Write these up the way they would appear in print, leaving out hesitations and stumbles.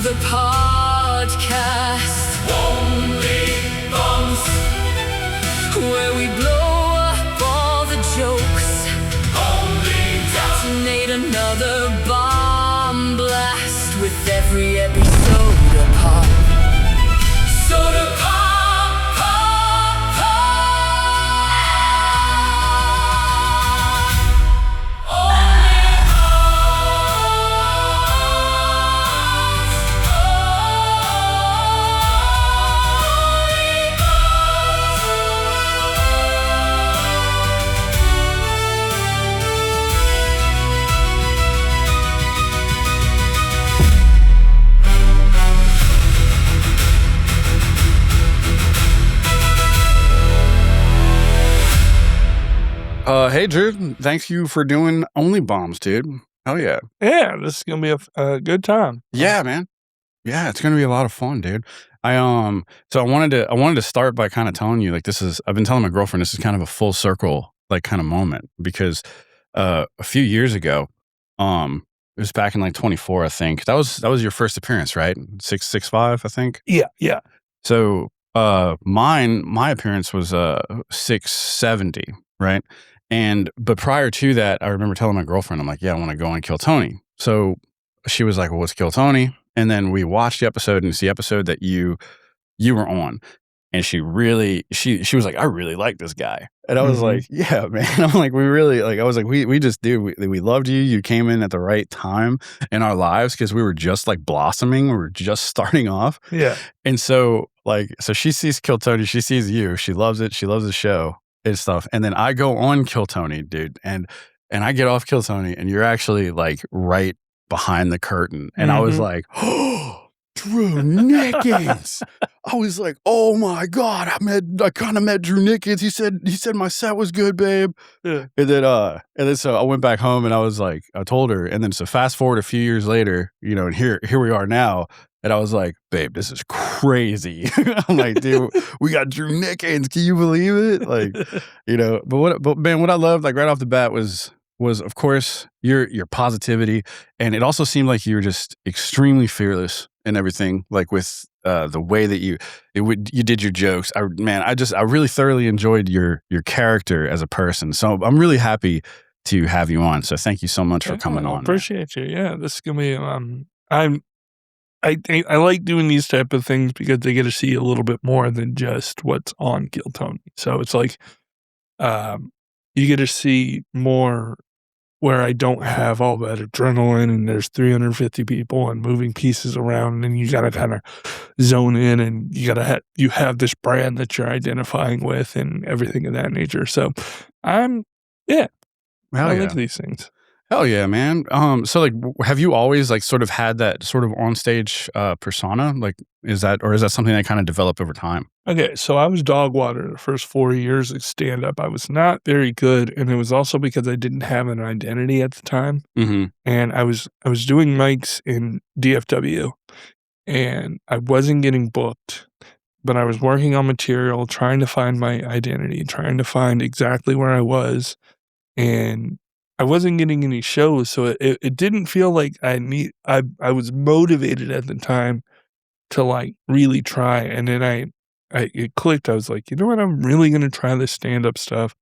the podcast. Only Bombs, where we blow up all the jokes. Only detonate another bomb blast with every episode of Pop. Soda Pop, Pop, Pop. Only Hey, Drew. Thank you for doing Only Bombs, dude. Hell yeah. Yeah, this is gonna be a good time. Yeah, man. Yeah, it's gonna be a lot of fun, dude. So I wanted to start by kind of telling you, like, I've been telling my girlfriend this is kind of a full circle, like, kind of moment, because a few years ago, it was back in like 24, I think. That was your first appearance, right? 6'5", I think. Yeah. So my appearance was 670, right? But prior to that, I remember telling my girlfriend, I'm like, yeah, I want to go on Kill Tony. So she was like, well, what's Kill Tony? And then we watched the episode, and it's the episode that you were on. And she was like, I really like this guy. And I was like, yeah, man. I'm like, we just do. We loved you. You came in at the right time in our lives because we were just like blossoming. We were just starting off. Yeah. And so she sees Kill Tony. She sees you. She loves it. She loves the show and stuff. And then I go on Kill Tony, dude. And I get off Kill Tony, and you're actually like right behind the curtain. And I was like, oh, Drew Nickens. I was like, oh my God, I kind of met Drew Nickens. He said my set was good, babe. Yeah. And then so I went back home, and I was like, I told her. And then so fast forward a few years later, and here we are now. And I was like, babe, this is crazy. I'm like, dude, we got Drew Nickens. Can you believe it? Like, but man, what I loved, like, right off the bat was of course your positivity. And it also seemed like you were just extremely fearless in everything, like with the way that you did your jokes. I really thoroughly enjoyed your character as a person. So I'm really happy to have you on. So thank you so much for coming on. Appreciate you. Yeah, this is gonna be I like doing these type of things because they get to see a little bit more than just what's on Kill Tony. So it's like you get to see more where I don't have all that adrenaline and there's 350 people and moving pieces around, and you got to kind of zone in, and you have this brand that you're identifying with and everything of that nature. So I like these things. Hell yeah, man. So like, have you always like sort of had that sort of onstage persona? Like, is that something that kind of developed over time? Okay, so I was dog water the first 4 years of stand up. I was not very good, and it was also because I didn't have an identity at the time. Mm-hmm. And I was doing mics in DFW, and I wasn't getting booked, but I was working on material, trying to find my identity, trying to find exactly where I was, and I wasn't getting any shows, so it didn't feel like I was motivated at the time to like really try. And then it clicked. I was like, you know what? I'm really gonna try this stand-up stuff.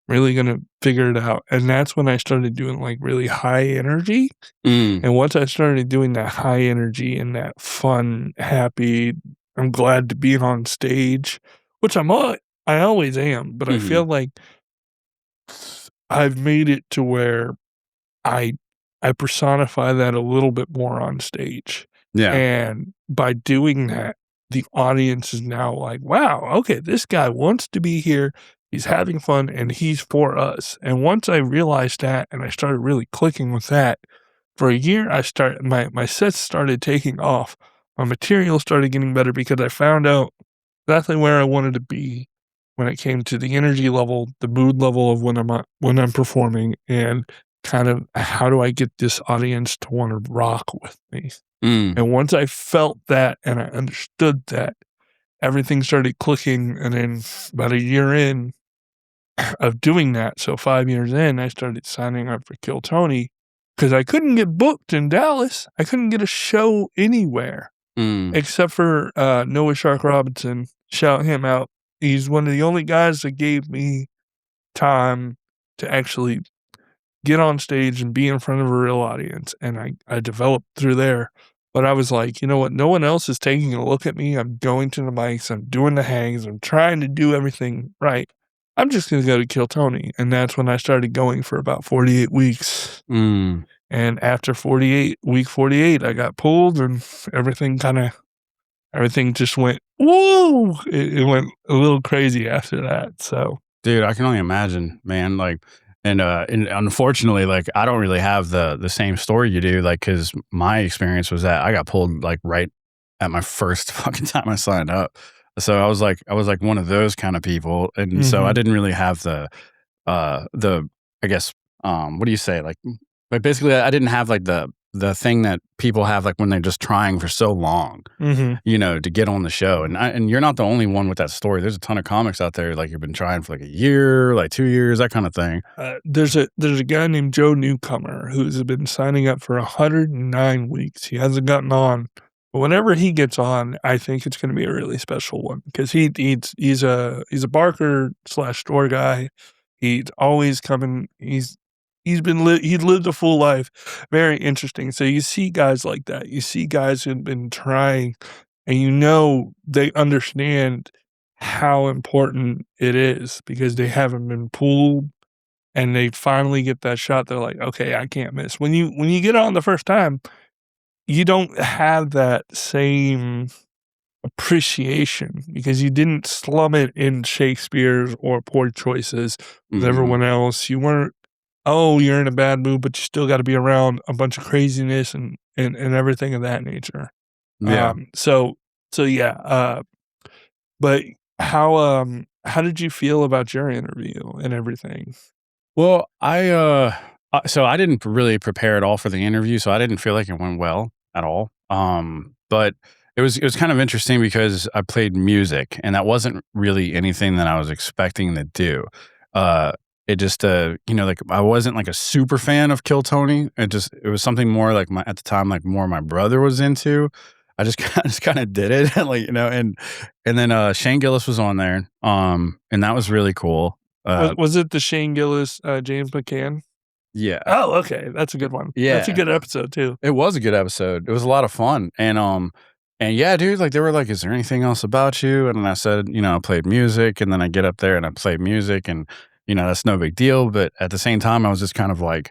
Really gonna figure it out. And that's when I started doing like really high energy. And once I started doing that high energy and that fun, happy, I'm glad to be on stage, which I always am, but I feel like I've made it to where I personify that a little bit more on stage. Yeah. And by doing that, the audience is now like, wow, okay, this guy wants to be here. He's having fun, and he's for us. And once I realized that, and I started really clicking with that, for a year, my sets started taking off. My material started getting better because I found out exactly where I wanted to be when it came to the energy level, the mood level of when I'm performing, and kind of how do I get this audience to want to rock with me. And once I felt that and I understood that, everything started clicking. And then about a year in of doing that, so 5 years in, I started signing up for Kill Tony because I couldn't get booked in Dallas. I couldn't get a show anywhere except for Noah Shark Robinson. Shout him out. He's one of the only guys that gave me time to actually get on stage and be in front of a real audience. And I developed through there. But I was like, you know what? No one else is taking a look at me. I'm going to the mics. I'm doing the hangs. I'm trying to do everything right. I'm just going to go to Kill Tony. And that's when I started going for about 48 weeks. And after week 48, I got pulled and everything just went, whoa! It went a little crazy after that. So, dude, I can only imagine, man. Like, and unfortunately, like, I don't really have the same story you do. Like, because my experience was that I got pulled like right at my first fucking time I signed up. So I was like one of those kind of people, and so I didn't really have the I guess what do you say, like basically I didn't have like the thing that people have like when they're just trying for so long, you know, to get on the show. And you're not the only one with that story. There's a ton of comics out there like you've been trying for like a year, like 2 years, that kind of thing. There's a guy named Joe Newcomer who's been signing up for 109 weeks. He hasn't gotten on. But whenever he gets on, I think it's going to be a really special one because he's a Barker / store guy. He's always coming. He lived a full life. Very interesting. So you see guys like that. You see guys who've been trying, and you know they understand how important it is because they haven't been pulled, and they finally get that shot. They're like, okay, I can't miss. When you get on the first time, you don't have that same appreciation because you didn't slum it in Shakespeare's or Poor Choices with everyone else. You weren't, oh, you're in a bad mood, but you still got to be around a bunch of craziness and everything of that nature. Yeah. So yeah. But how did you feel about your interview and everything? Well, so I didn't really prepare at all for the interview, so I didn't feel like it went well at all. But it was kind of interesting because I played music, and that wasn't really anything that I was expecting to do. It just, you know, like I wasn't like a super fan of Kill Tony. It was something more like at the time, like more my brother was into. I just kind of did it, like, you know, and then Shane Gillis was on there, and that was really cool. Was it the Shane Gillis, James McCann? Yeah. Oh, okay. That's a good one. Yeah. That's a good episode too. It was a good episode. It was a lot of fun. And yeah, dude, like they were like, is there anything else about you? And I said, you know, I played music, and then I get up there and I played music, and, you know, that's no big deal. But at the same time, I was just kind of like,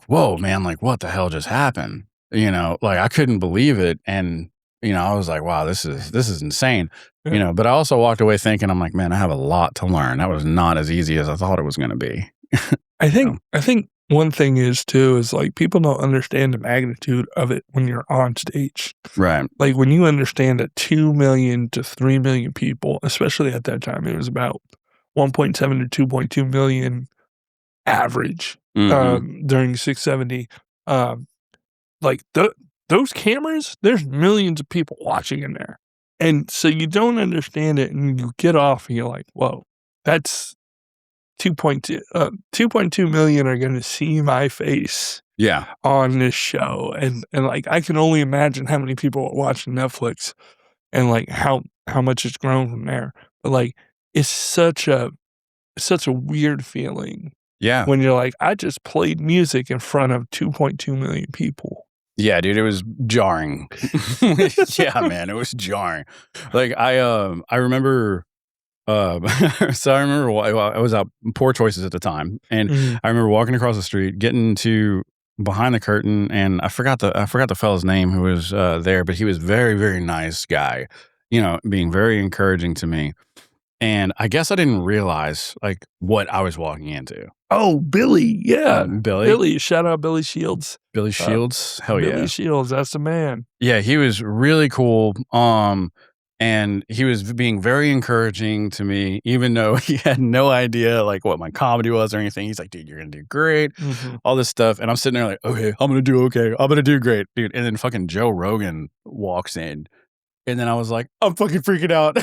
whoa, man, like what the hell just happened? You know, like I couldn't believe it. And, you know, I was like, wow, this is insane. You know, but I also walked away thinking, I'm like, man, I have a lot to learn. That was not as easy as I thought it was going to be. I think one thing is like people don't understand the magnitude of it when you're on stage. Right. Like when you understand that 2 million to 3 million people, especially at that time, it was about 1.7 to 2.2 million average during 670. Like those cameras, there's millions of people watching in there. And so you don't understand it, and you get off and you're like, whoa, that's 2.2 million are going to see my face on this show. And like, I can only imagine how many people are watching Netflix and like how much it's grown from there. But like, it's such a weird feeling. Yeah. When you're like, I just played music in front of 2.2 million people. Yeah, dude, it was jarring. Yeah, man, it was jarring. Like I remember, so I remember I was out Poor Choices at the time, and I remember walking across the street, getting to behind the curtain, and I forgot the fellow's name who was there, but he was very, very nice guy, you know, being very encouraging to me. And I guess I didn't realize like what I was walking into. Oh, Billy. Yeah. Billy. Shout out Billy Shields. Billy Shields. Hell yeah. Billy Shields. That's the man. Yeah. He was really cool. And he was being very encouraging to me, even though he had no idea like what my comedy was or anything. He's like, dude, you're going to do great. All this stuff. And I'm sitting there like, okay, I'm going to do okay. I'm going to do great, dude. And then fucking Joe Rogan walks in. And then I was like, I'm fucking freaking out.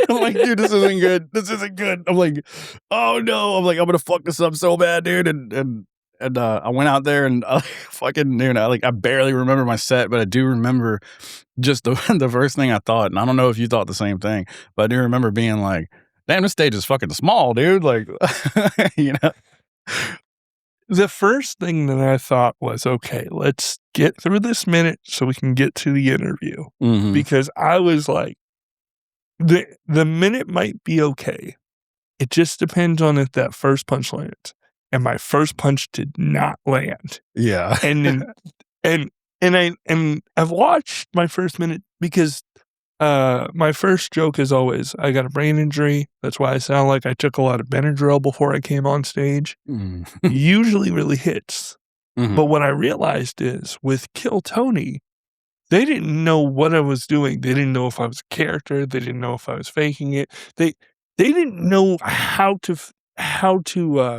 I'm like, dude, this isn't good. This isn't good. I'm like, oh no. I'm like, I'm going to fuck this up so bad, dude. And And I went out there and fucking, dude, I barely remember my set, but I do remember just the the first thing I thought, and I don't know if you thought the same thing, but I do remember being like, "Damn, this stage is fucking small, dude." Like, you know? The first thing that I thought was, okay, let's get through this minute so we can get to the interview. Mhm. Because I was like, the minute might be okay. It just depends on if that first punch lands. And my first punch did not land. Yeah. And then and I've watched my first minute because my first joke is always, I got a brain injury. That's why I sound like I took a lot of Benadryl before I came on stage. Mm. Usually really hits. Mhm. But what I realized is with Kill Tony, they didn't know what I was doing. They didn't know if I was a character. They didn't know if I was faking it. They didn't know how to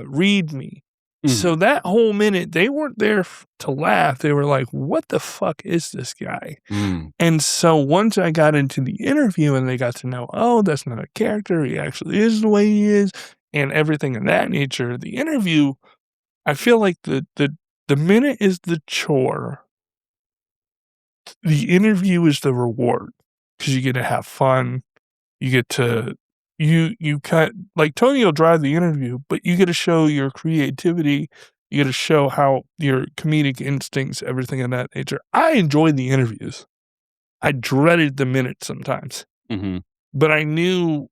read me. So that whole minute, they weren't there to laugh. They were like, what the fuck is this guy? Mm. And so once I got into the interview and they got to know, oh, that's not a character. He actually is the way he is and everything of that nature. The interview, I feel like the minute is the chore. The interview is the reward because you get to have fun. You get to, you cut, like Tony will drive the interview, but you get to show your creativity. You get to show how your comedic instincts, everything of that nature. I enjoyed the interviews. I dreaded the minutes sometimes, Mhm. but I knew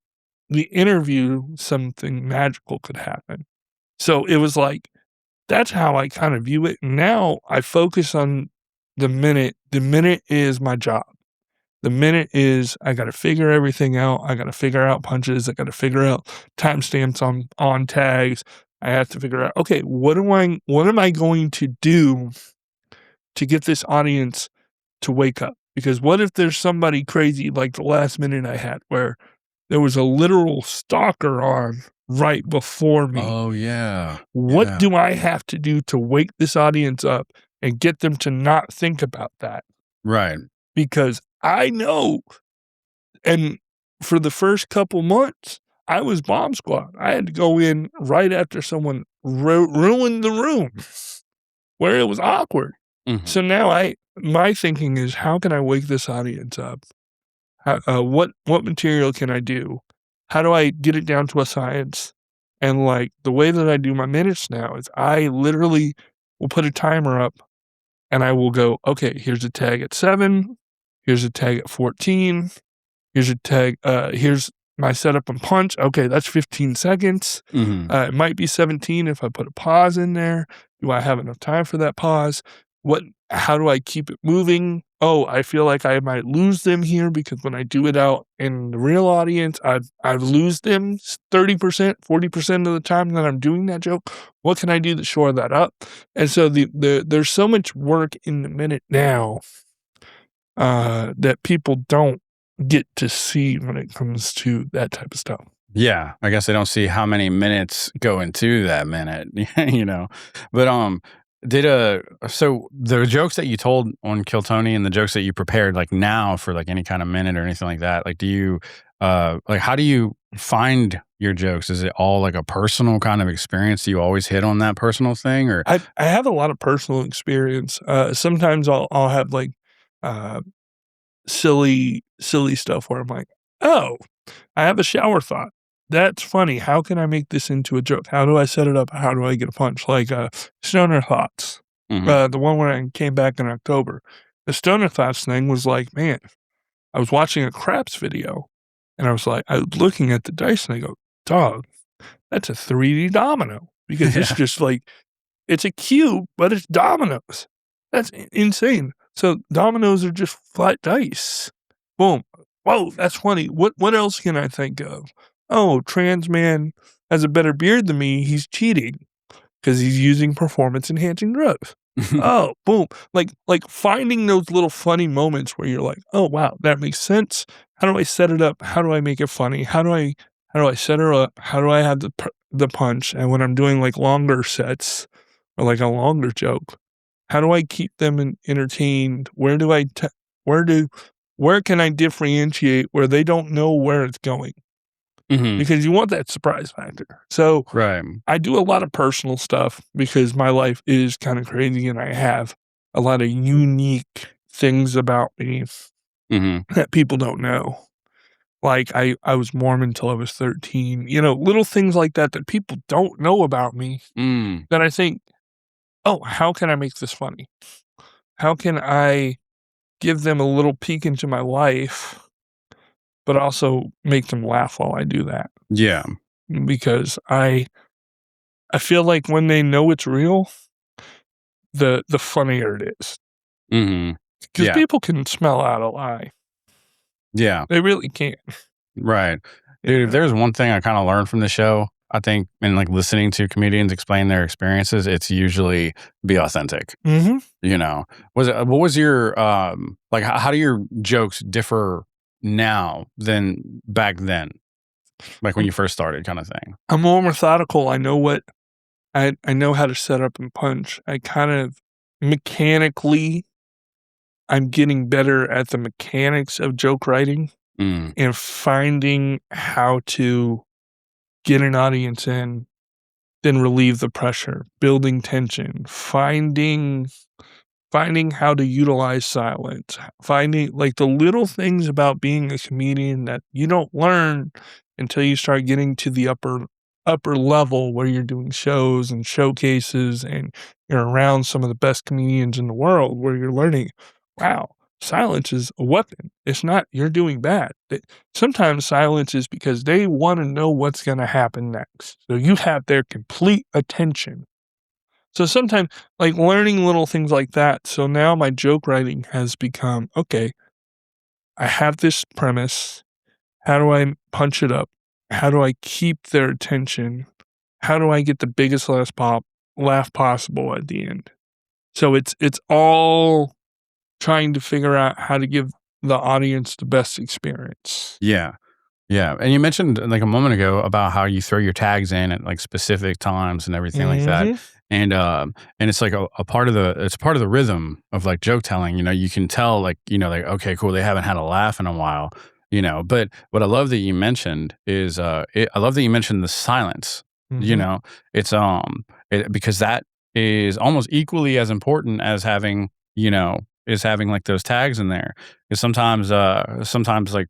the interview, something magical could happen. So it was like, that's how I kind of view it. Now I focus on the minute. The minute is my job. The minute is I got to figure everything out. I got to figure out punches. I got to figure out timestamps on tags. I have to figure out, okay, what am I going to do to get this audience to wake up? Because what if there's somebody crazy like the last minute I had where there was a literal stalker on right before me? Oh, yeah. What Yeah. do I have to do to wake this audience up and get them to not think about that? Right. Because I know, and for the first couple months, I was bomb squad. I had to go in right after someone ruined the room where it was awkward. Mhm. So now my thinking is, how can I wake this audience up? What material can I do? How do I get it down to a science? And like the way that I do my minutes now is I literally will put a timer up and I will go, okay, here's a tag at 7. Here's a tag at 14. Here's a tag. Here's my setup and punch. Okay, that's 15 seconds. Mhm. It might be 17 if I put a pause in there. Do I have enough time for that pause? How do I keep it moving? Oh, I feel like I might lose them here because when I do it out in the real audience, I lose them 30%, 40% of the time that I'm doing that joke. What can I do to shore that up? And so there's so much work in the minute now that people don't get to see when it comes to that type of stuff. Yeah, I guess I don't see how many minutes go into that minute, you know. But so the jokes that you told on Kill Tony and the jokes that you prepared like now for like any kind of minute or anything like that, like do you like how do you find your jokes? Is it all like a personal kind of experience? Do you always hit on that personal thing, or I have a lot of personal experience. Sometimes I'll have like silly stuff where I'm like, oh, I have a shower thought. That's funny. How can I make this into a joke? How do I set it up? How do I get a punch? Like Stoner Thoughts, Mhm. the one where I came back in October. The Stoner Thoughts thing was like, man, I was watching a craps video and I was looking at the dice and I go, dog, that's a 3D domino because it's Yeah. just like, it's a cube, but it's dominoes. That's insane. So dominoes are just flat dice. Boom. Whoa, that's funny. What else can I think of? Oh, trans man has a better beard than me. He's cheating because he's using performance enhancing drugs. Oh, boom. Like finding those little funny moments where you're like, oh wow, that makes sense. How do I set it up? How do I make it funny? How do I set her up? How do I have the punch? And when I'm doing like longer sets or like a longer joke, how do I keep them entertained? Where can I differentiate where they don't know where it's going? Mhm. because you want that surprise factor. So Right. I do a lot of personal stuff because my life is kind of crazy and I have a lot of unique things about me Mhm. that people don't know. Like I was Mormon till I was 13, little things like that that people don't know about me Mm. that I think, oh, how can I make this funny? How can I give them a little peek into my life, but also make them laugh while I do that? Yeah. Because I feel like when they know it's real, the funnier it is. Mhm. Because Yeah. people can smell out a lie. Yeah. They really can. Right. Dude, if there's one thing I kinda learned from the show, I think, and, like, listening to comedians explain their experiences, it's usually be authentic, Mhm. you know? What was your, like, how do your jokes differ now than back then? Like, when you first started kinda thing? I'm more methodical. I know how to set up and punch. I kind of mechanically I'm getting better at the mechanics of joke writing Mm. and finding how to get an audience in, then relieve the pressure, building tension, finding how to utilize silence, finding like the little things about being a comedian that you don't learn until you start getting to the upper level where you're doing shows and showcases and you're around some of the best comedians in the world where you're learning, wow, silence is a weapon. It's not you're doing bad. Sometimes silence is because they want to know what's going to happen next. So you have their complete attention. So sometimes, like, learning little things like that. So now my joke writing has become, okay, I have this premise. How do I punch it up? How do I keep their attention? How do I get the biggest laugh possible at the end? So it's all trying to figure out how to give the audience the best experience. Yeah. Yeah, and you mentioned, like, a moment ago about how you throw your tags in at, like, specific times and everything like that, Mhm. and it's, like, a part of the rhythm of, like, joke telling, you can tell, like, like, okay, cool, they haven't had a laugh in a while, but what I love that you mentioned is, I love that you mentioned the silence, you Mhm. know? It's, because that is almost equally as important as having, like, those tags in there, 'cause sometimes, like,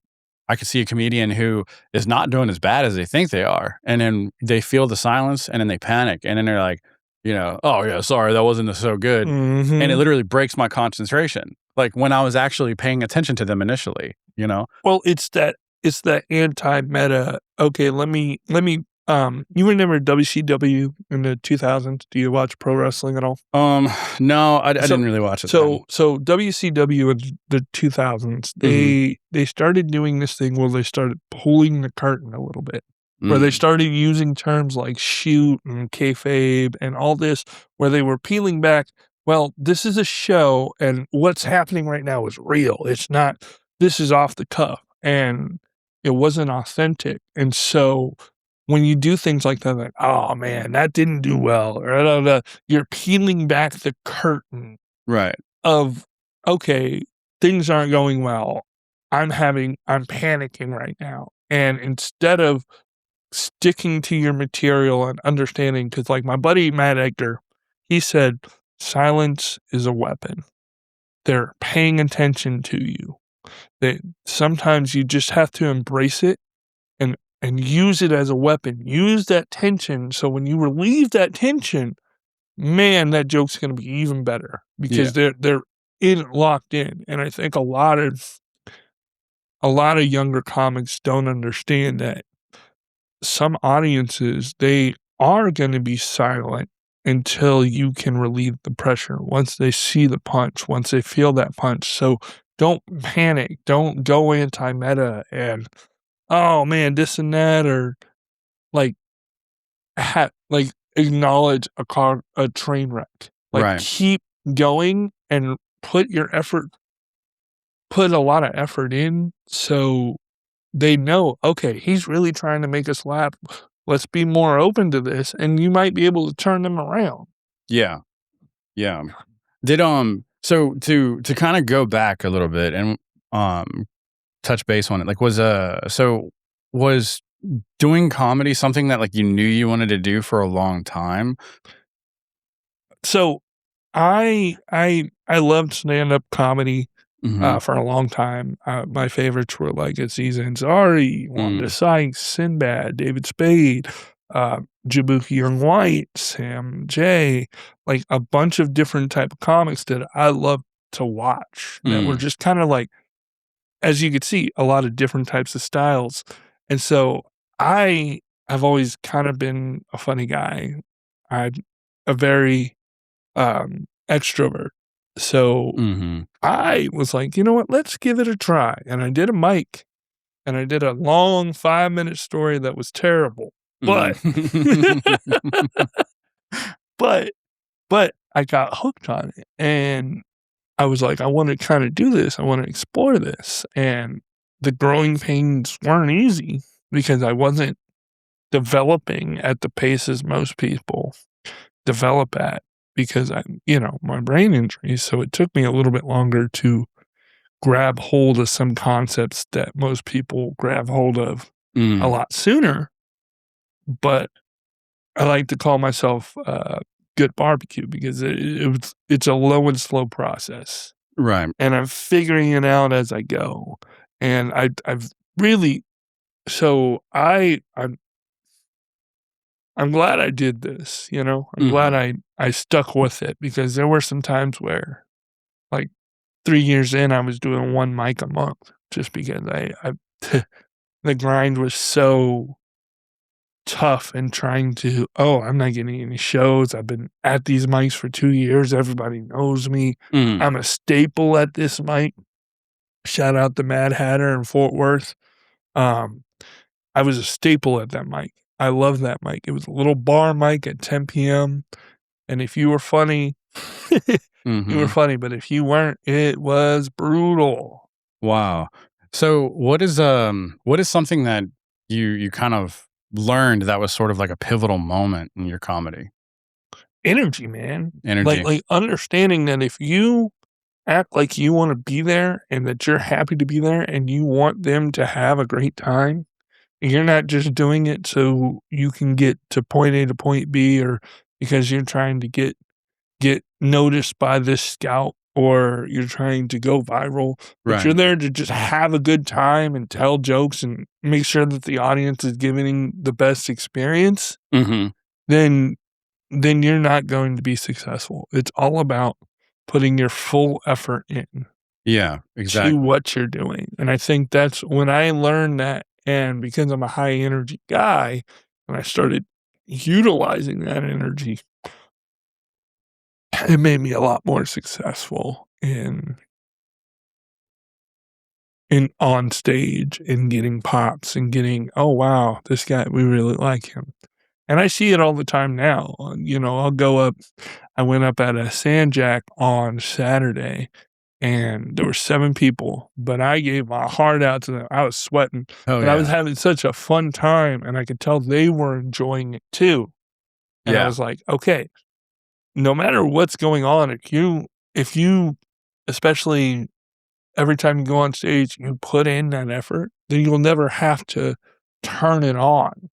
I could see a comedian who is not doing as bad as they think they are, and then they feel the silence, and then they panic, and then they're like, "Oh, yeah, sorry, that wasn't so good," and it Mhm. literally breaks my concentration, like, when I was actually paying attention to them initially, you know? Well, it's that anti-meta, "Okay, you remember WCW in the 2000s? Do you watch pro wrestling at all? Um, no, I So didn't really watch it then. so WCW in the 2000s, Mhm. they started doing this thing where they started pulling the curtain a little bit, where they Mm. started using terms like shoot and kayfabe and all this, where they were peeling back, "Well, this is a show, and what's happening right now is real. It's not this is off the cuff." And it wasn't authentic, and so when you do things like that, like, "Oh, man, that didn't do well," or da, da, da, you're peeling back the curtain Right. of, "Okay, things aren't going well. I'm panicking right now." And instead of sticking to your material and understanding, because like, my buddy Matt Edgar, he said, "Silence is a weapon. They're paying attention to you. That sometimes you just have to embrace it and use it as a weapon. Use that tension, so when you relieve that tension, man, that joke's gonna be even better Yeah. because they're locked in." And I think a lot of younger comics don't understand that some audiences, they are gonna be silent until you can relieve the pressure, once they see the punch, once they feel that punch. So don't panic, don't go anti-meta and, "Oh, man, this and that," or, like, acknowledge a train wreck. Like, Right. keep going and put a lot of effort in so they know, "Okay, he's really trying to make us laugh. Let's be more open to this," and you might be able to turn them around. Yeah. Yeah. So to kinda go back a little bit and, um touch base on it. Like, was doing comedy something that like you knew you wanted to do for a long time? So I loved stand-up comedy Mhm. for a long time. My favorites were like Aziz Ansari, Wanda Mm. Sykes, Sinbad, David Spade, Jabuki Young White, Sam J, like a bunch of different type of comics that I loved to watch that were Mm. just kind of like, as you could see, a lot of different types of styles. And so I have always kind of been a funny guy. I'm a very extrovert. So Mhm. I was like, you know what? Let's give it a try. And I did a mic and I did a long 5-minute story that was terrible. But, Mm. but, but I got hooked on it. And I was like, I want to kind of do this. I want to explore this. And the growing pains weren't easy because I wasn't developing at the pace as most people develop at because my brain injury. So it took me a little bit longer to grab hold of some concepts that most people grab hold of a Mm. lot sooner. But I like to call myself good barbecue because it's a low and slow process. Right. And I'm figuring it out as I go. And I've really so I'm glad I did this, you know? I'm glad Mhm. I stuck with it because there were some times where, like, 3 years in, I was doing 1 mic a month just because I the grind was so tough and trying to, "Oh, I'm not getting any shows. I've been at these mics for 2 years. Everybody knows me. Mm. I'm a staple at this mic." Shout out to Mad Hatter in Fort Worth. Um, I was a staple at that mic. I love that mic. It was a little bar mic at 10 p.m., and if you were funny, you were Mhm. funny, but if you weren't, it was brutal. Wow. So what is something that you kind of learned that was sort of like a pivotal moment in your comedy? Energy, man. Like Energy. like, understanding that if you act like you wanna be there and that you're happy to be there and you want them to have a great time, and you're not just doing it so you can get to point A to point B or because you're trying to get noticed by this scout or you're trying to go viral, but Right. you're there to just have a good time and tell jokes and make sure that the audience is giving the best experience, Mhm. then you're not going to be successful. It's all about putting your full effort in Yeah, to exactly. what you're doing, and I think that's when I learned that, and because I'm a high energy guy, and I started utilizing that energy, it made me a lot more successful in on stage and getting pops and getting, "Oh, wow, this guy, we really like him." And I see it all the time now, I'll go up I went up at a Sandjack on Saturday, and there were 7 people, but I gave my heart out to them. I was sweating, Oh, but I was yeah. having such a fun time, and I could tell they were enjoying it too, and I Yeah. was like, "Okay, no matter what's going on, if you especially every time you go on stage, you put in that effort, then you'll never have to turn it on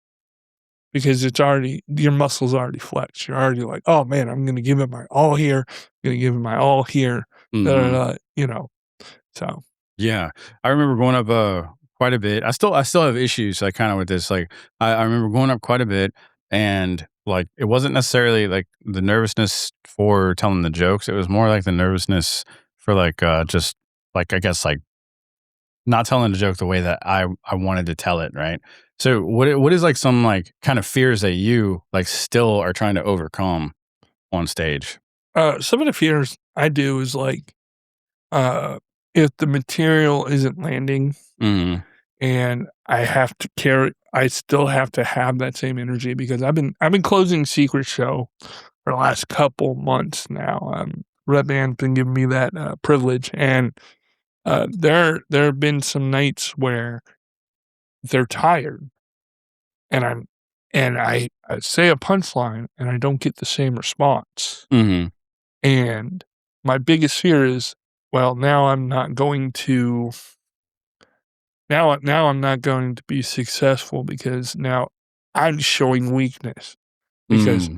because it's already your muscles already flexed. You're already like, "Oh, man, I'm gonna give it my all here. I'm gonna give it my all here." Da, da, Mhm. da, so Yeah. I remember going up, quite a bit. I still have issues, like, kinda with this, like, I remember going up quite a bit, and, like, it wasn't necessarily, like, the nervousness for telling the jokes, it was more like the nervousness for, like, just, like, I guess, like, not telling the joke the way that I wanted to tell it, right? So, what is, like, some, like, kind of fears that you, like, still are trying to overcome on stage? some of the fears I do is like, uh, if the material isn't landing Mhm. and I still have to have that same energy because I've been closing Secret Show for the last couple months now. Red Band's been giving me that privilege, and there have been some nights where they're tired, and I say a punchline and I don't get the same response, Mhm. and my biggest fear is, well, now I'm not going to now I'm not going to be successful because now I'm showing weakness because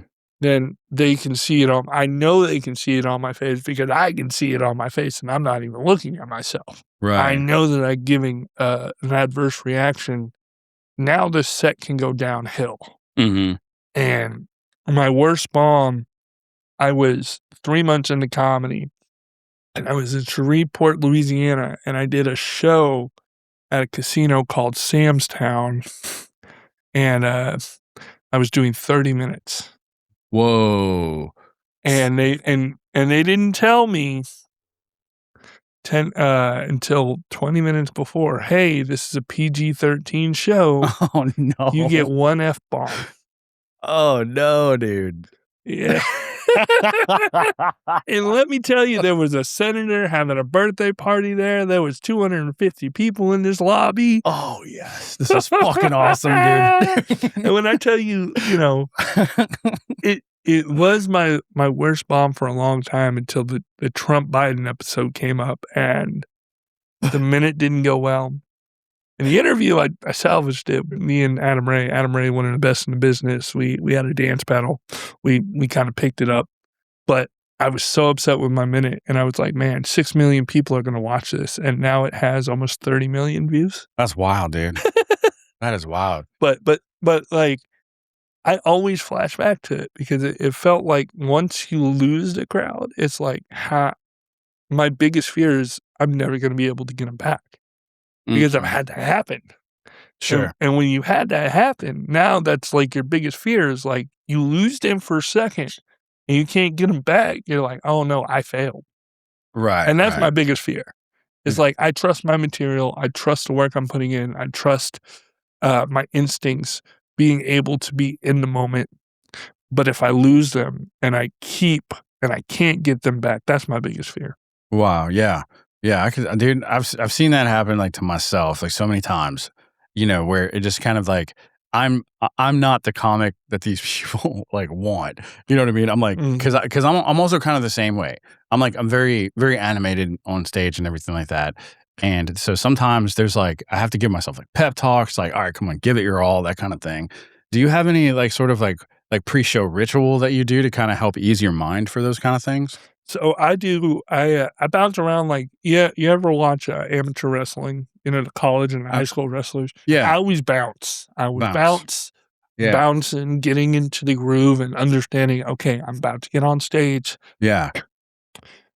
then they can see it on. I know they can see it on my face because I can see it on my face, and I'm not even looking at myself. I Right. know that I'm giving an adverse reaction. Now the set can go downhill. Mhm. And my worst bomb, I was 3 months into comedy, and I was in Shreveport, Louisiana, and I did a show at a casino called Sam's Town, and I was doing 30 minutes. Whoa. And they didn't tell me until 20 minutes before, "Hey, this is a PG-13 show. Oh, no. You get 1 F-bomb." Oh, no, dude. Yeah. And let me tell you, there was a senator having a birthday party there. There was 250 people in this lobby. Oh, yes. This is fucking awesome, dude. And when I tell you, it was my worst bomb for a long time until the Trump Biden episode came up, and the minute didn't go well. In the interview, I salvaged it with me and Adam Ray. Adam Ray, one of the best in the business. We had a dance battle. We kind of picked it up, but I was so upset with my minute, and I was like, man, 6 million people are going to watch this, and now it has almost 30 million views. That's wild, dude. That is wild. But like, I always flash back to it because it felt like once you lose the crowd, it's like, my biggest fear is I'm never going to be able to get them back. Because I've had that happen. Sure. And when you had that happen, now that's like your biggest fear is like you lose them for a second and you can't get them back. You're like, oh no, I failed. Right. And that's right. my biggest fear. It's like, I trust my material. I trust the work I'm putting in. I trust my instincts being able to be in the moment. But if I lose them and I can't get them back, that's my biggest fear. Wow. Yeah. Yeah. Dude, I've seen that happen like to myself, like so many times, where it just kind of like, I'm not the comic that these people like want. You know what I mean? I'm like, cause I'm also kind of the same way. I'm like, I'm very, very animated on stage and everything like that. And so sometimes there's like, I have to give myself like pep talks, like, all right, come on, give it your all, that kind of thing. Do you have any like sort of like pre-show ritual that you do to kind of help ease your mind for those kind of things? So I do. I bounce around like, you ever watch amateur wrestling? The college and high school wrestlers. Yeah. I always bounce. I would bounce, Yeah. bouncing, getting into the groove, and understanding. Okay, I'm about to get on stage. Yeah.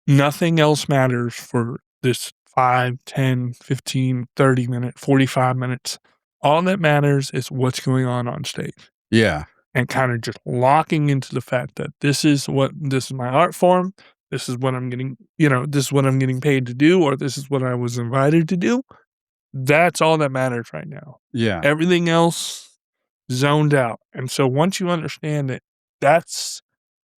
Nothing else matters for this 5, 10, 15, 30 minutes, 45 minutes. All that matters is what's going on stage. Yeah. And kind of just locking into the fact that this is my art form. This is what I'm getting, this is what I'm getting paid to do, or this is what I was invited to do. That's all that matters right now. Yeah. Everything else zoned out. And so once you understand it, that's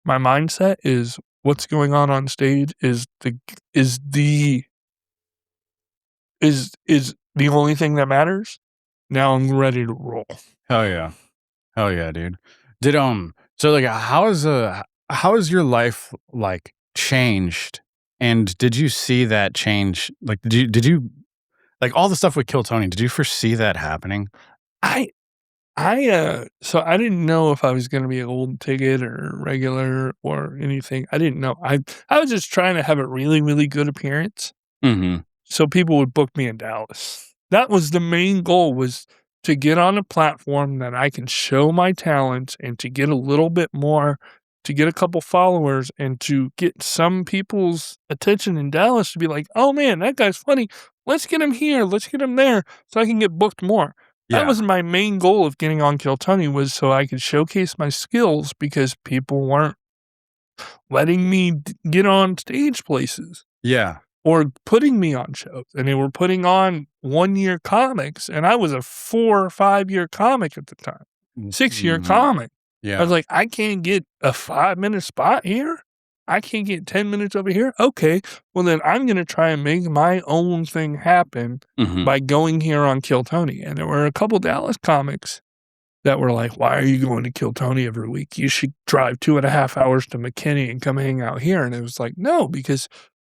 my mindset is what's going on stage is the only thing that matters. Now I'm ready to roll. Hell yeah, dude. So like how is your life like changed, and did you see that change? Like did you like all the stuff with Kill Tony, did you foresee that happening? So I didn't know if I was going to be a golden ticket or regular or anything. I didn't know. I was just trying to have a really, really good appearance. Mm-hmm. So people would book me in Dallas. That was the main goal, was to get on a platform that I can show my talents and to get a little bit more, to get a couple followers and to get some people's attention in Dallas to be like, oh man, that guy's funny. Let's get him here. Let's get him there so I can get booked more. Yeah. That was my main goal of getting on Kill Tony, was so I could showcase my skills because people weren't letting me get on stage places. Yeah. Or putting me on shows, and they were putting on 1-year comics, and I was a 4 or 5-year comic at the time, 6-year comic. Yeah. I was like, I can't get a 5-minute spot here. I can't get 10 minutes over here. Okay, well then I'm going to try and make my own thing happen by going here on Kill Tony. And there were a couple Dallas comics that were like, why are you going to Kill Tony every week? You should drive 2.5 hours to McKinney and come hang out here. And it was like, no, because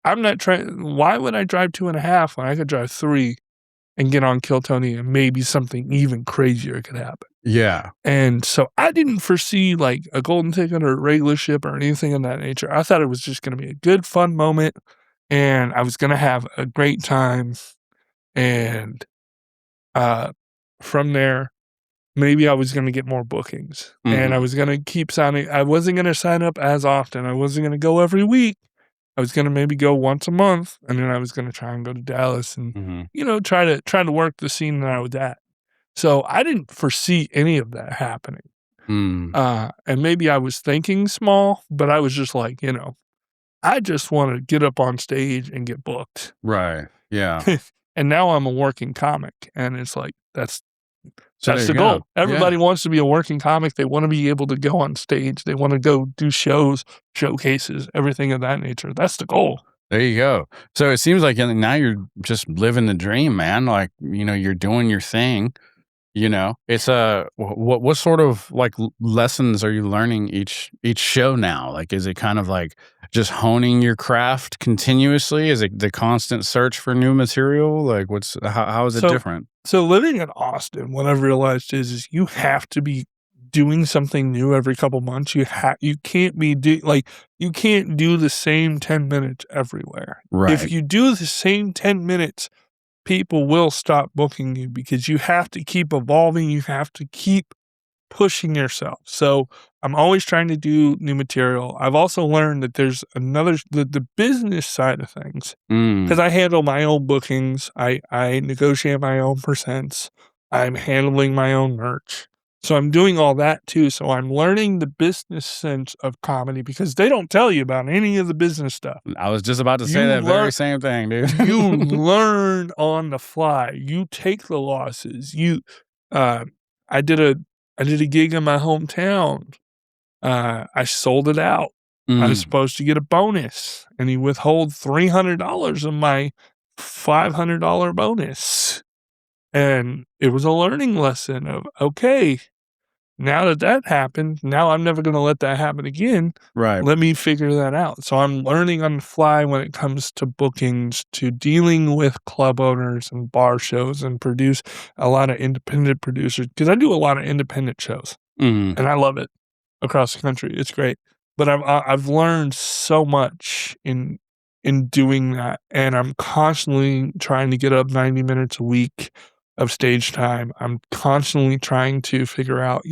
I'm not trying. Why would I drive 2.5 when I could drive 3 and get on Kill Tony, and maybe something even crazier could happen. Yeah. And so I didn't foresee like a golden ticket or a regular ship or anything of that nature. I thought it was just going to be a good, fun moment, and I was going to have a great time. And from there, maybe I was going to get more bookings, and I was going to keep signing. I wasn't going to sign up as often. I wasn't going to go every week. I was going to maybe go once a month, and then I was going to try and go to Dallas and, try to work the scene that I was at. So I didn't foresee any of that happening. And maybe I was thinking small, but I was just like, I just want to get up on stage and get booked. Right. Yeah. And now I'm a working comic, and it's like, that's So the there you goal. go. Everybody wants to be a working comic. They want to be able to go on stage. They want to go do shows, showcases, everything of that nature. That's the goal. There you go. So it seems like now you're just living the dream, man. Like, you're doing your thing. It's what sort of like lessons are you learning each show now? Like, is it kind of like just honing your craft continuously? Is it the constant search for new material? Like, how is it different? So living in Austin, what I've realized is you have to be doing something new every couple months. You can't you can't do the same 10 minutes everywhere. Right. If you do the same 10 minutes, people will stop booking you, because you have to keep evolving. You have to keep pushing yourself. So I'm always trying to do new material. I've also learned that there's the business side of things, because I handle my own bookings. I negotiate my own percents. I'm handling my own merch. So I'm doing all that too. So I'm learning the business sense of comedy, because they don't tell you about any of the business stuff. I was just about to say that very same thing, dude. You learn on the fly. You take the losses. I did a gig in my hometown. I sold it out. I was supposed to get a bonus, and he withhold $300 of my $500 bonus. And it was a learning lesson of, okay, now that happened, now I'm never going to let that happen again. Right. Let me figure that out. So I'm learning on the fly when it comes to bookings, to dealing with club owners and bar shows, and produce a lot of independent producers, because I do a lot of independent shows, and I love it across the country. It's great. But I've learned so much in doing that, and I'm constantly trying to get up 90 minutes a week of stage time. I'm constantly trying to figure out,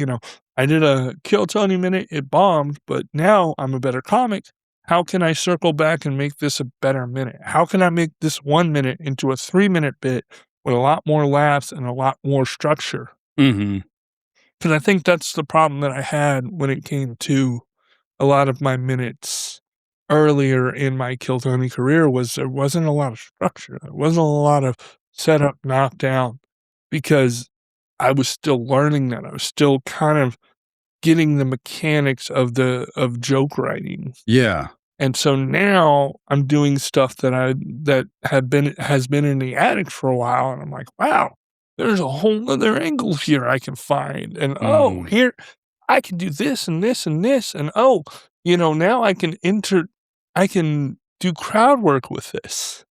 I did a Kill Tony minute, it bombed, but now I'm a better comic. How can I circle back and make this a better minute? How can I make this 1 minute into a 3-minute bit with a lot more laughs and a lot more structure? Because I think that's the problem that I had when it came to a lot of my minutes earlier in my Kill Tony career, was there wasn't a lot of structure. There wasn't a lot of setup, knockdown, because I was still learning that. I was still kind of getting the mechanics of joke writing. Yeah. And so now I'm doing stuff that has been in the attic for a while, and I'm like, wow, there's a whole other angle here I can find. And here I can do this and this and this, and now I can do crowd work with this,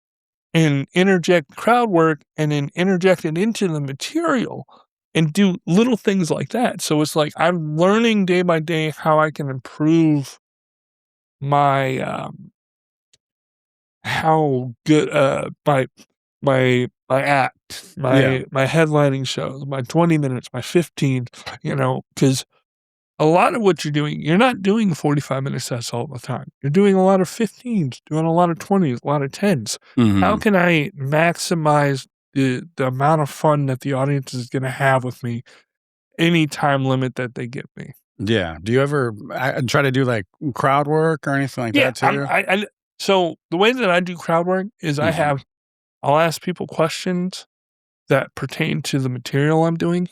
and interject crowd work, and then interject it into the material, and do little things like that. So it's like I'm learning day by day how I can improve my how good my act, my headlining shows, my 20 minutes, my 15, because a lot of what you're doing, you're not doing 45-minute sets all the time. You're doing a lot of 15s, doing a lot of 20s, a lot of 10s. How can I maximize the amount of fun that the audience is going to have with me, any time limit that they give me? Yeah. Do you ever try to do like crowd work or anything like that too? So the way that I do crowd work is I'll ask people questions that pertain to the material I'm doing.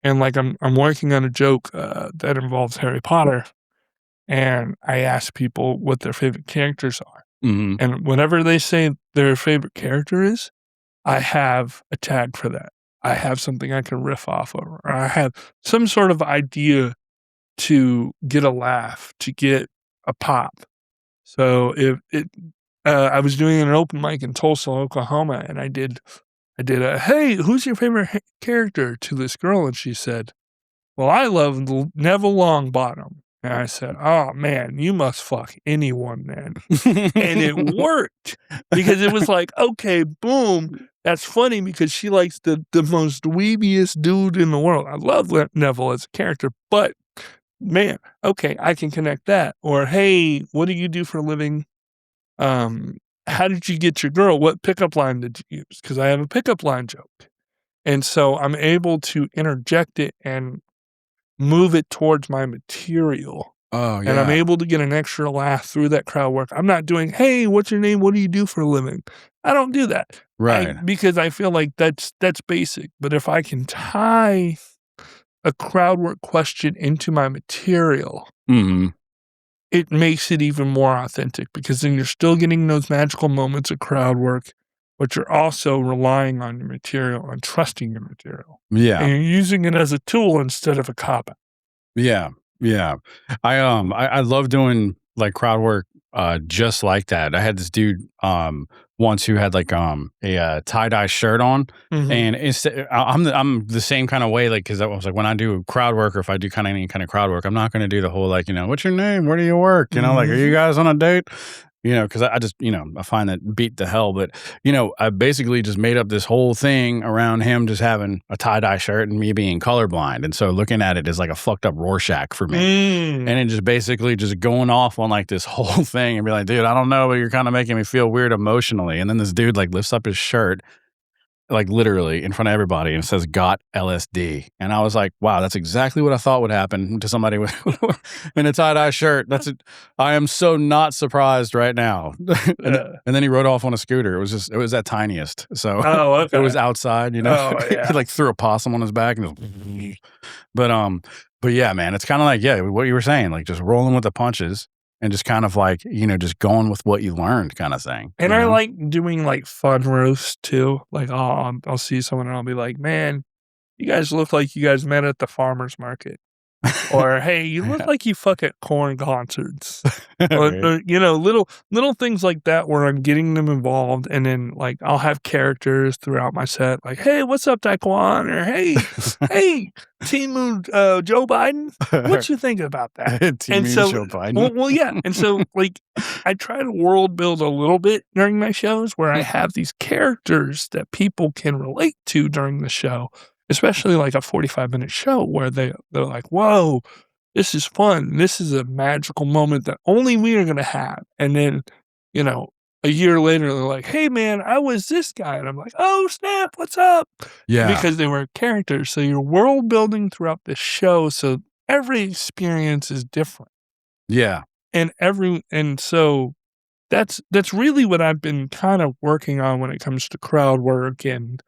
And like I'm working on a joke that involves Harry Potter, and I ask people what their favorite characters are. And whenever they say their favorite character is, I have a tag for that. I have something I can riff off of, or I have some sort of idea to get a laugh, to get a pop. So I was doing an open mic in Tulsa, Oklahoma, and I did I did a, hey, who's your favorite character to this girl? And she said, well, I love Neville Longbottom. And I said, oh, man, you must fuck anyone, man. And it worked because it was like, okay, boom. That's funny because she likes the most dweebiest dude in the world. I love Neville as a character, but man, okay, I can connect that. Or, hey, what do you do for a living? How did you get your girl? What pickup line did you use? Because I have a pickup line joke. And so I'm able to interject it and move it towards my material. Oh, yeah. And I'm able to get an extra laugh through that crowd work. I'm not doing, hey, what's your name? What do you do for a living? I don't do that. Right. Because I feel like that's basic. But if I can tie a crowd work question into my material, Mm-hmm. it makes it even more authentic because then you're still getting those magical moments of crowd work, but you're also relying on your material and trusting your material. Yeah. And you're using it as a tool instead of a cop-out. Yeah. Yeah. I love doing like crowd work just like that. I had this dude once who had like a tie-dye shirt on, and I'm the same kind of way, like, because I was like, when I do crowd work or if I do kind of any kind of crowd work, I'm not going to do the whole like, what's your name, where do you work, like, are you guys on a date, because I just I find that beat the hell. But I basically just made up this whole thing around him just having a tie-dye shirt and me being colorblind, and so looking at it is like a fucked up Rorschach for me. And then just basically just going off on like this whole thing and be like, dude, I don't know, but you're kind of making me feel weird emotionally. And then this dude like lifts up his shirt, like literally in front of everybody, and it says "Got LSD." And I was like, wow, that's exactly what I thought would happen to somebody with in a tie-dye shirt. I am so not surprised right now. And then he rode off on a scooter. It was that tiniest. So okay. It was outside, Oh, yeah. He like threw a possum on his back and but yeah, man, it's kind of like, yeah, what you were saying, like just rolling with the punches. And just kind of like, just going with what you learned kind of thing. And I like doing like fun roasts too. Like, I'll see someone and I'll be like, man, you guys look like you guys met at the farmer's market. Or, hey, you look like you fuck at corn concerts. or, little things like that where I'm getting them involved. And then like, I'll have characters throughout my set. Like, hey, what's up, Taekwon? Or, hey, Timu Joe Biden. What you think about that? Timu Joe Biden. Well, yeah. And so like, I try to world build a little bit during my shows where I have these characters that people can relate to during the show. Especially like a 45-minute show where they're like, whoa, this is fun. This is a magical moment that only we are going to have. And then, a year later, they're like, hey, man, I was this guy. And I'm like, oh, snap, what's up? Yeah. Because they were characters. So you're world building throughout the show. So every experience is different. Yeah. And so that's really what I've been kind of working on when it comes to crowd work and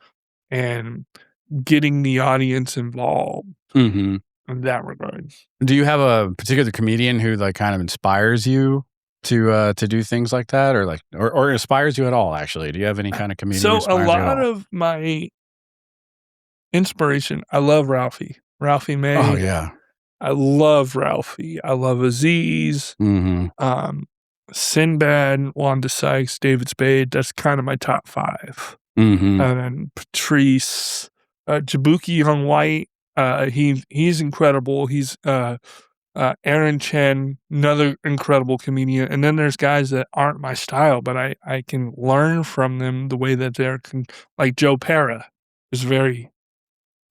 getting the audience involved in that regard. Do you have a particular comedian who like kind of inspires you to do things like that, or like or inspires you at all? Actually, do you have any kind of comedian? So a lot of my inspiration, I love Ralphie May. Oh yeah, I love Ralphie. I love Aziz. Sinbad, Wanda Sykes, David Spade. That's kind of my top 5. And then Patrice. Jabuki Young White, he's incredible. He's Aaron Chen, another incredible comedian. And then there's guys that aren't my style, but I can learn from them the way that they're like Joe Pera is very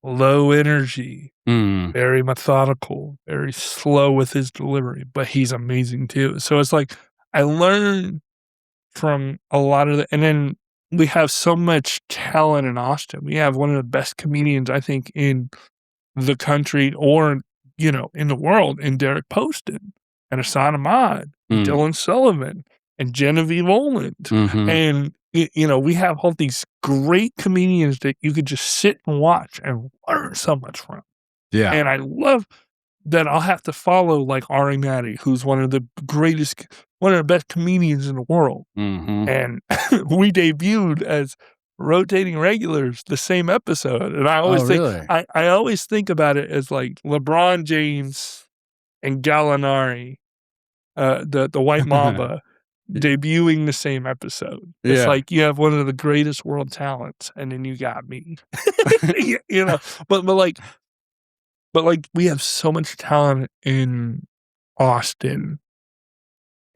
low energy, very methodical, very slow with his delivery, but he's amazing too. So it's like I learn from a lot of and then we have so much talent in Austin. We have one of the best comedians, I think, in the country or, in the world, in Derek Poston and Hassan Ahmad, and Dylan Sullivan and Genevieve Oland. And, we have all these great comedians that you could just sit and watch and learn so much from. Yeah. And I love that I'll have to follow like Ari Matty, who's one of the best comedians in the world. And we debuted as rotating regulars the same episode. And I always I always think about it as like LeBron James and Gallinari, the White Mamba, debuting the same episode. It's Yeah. like you have one of the greatest world talents, and then you got me. You know, but like we have so much talent in Austin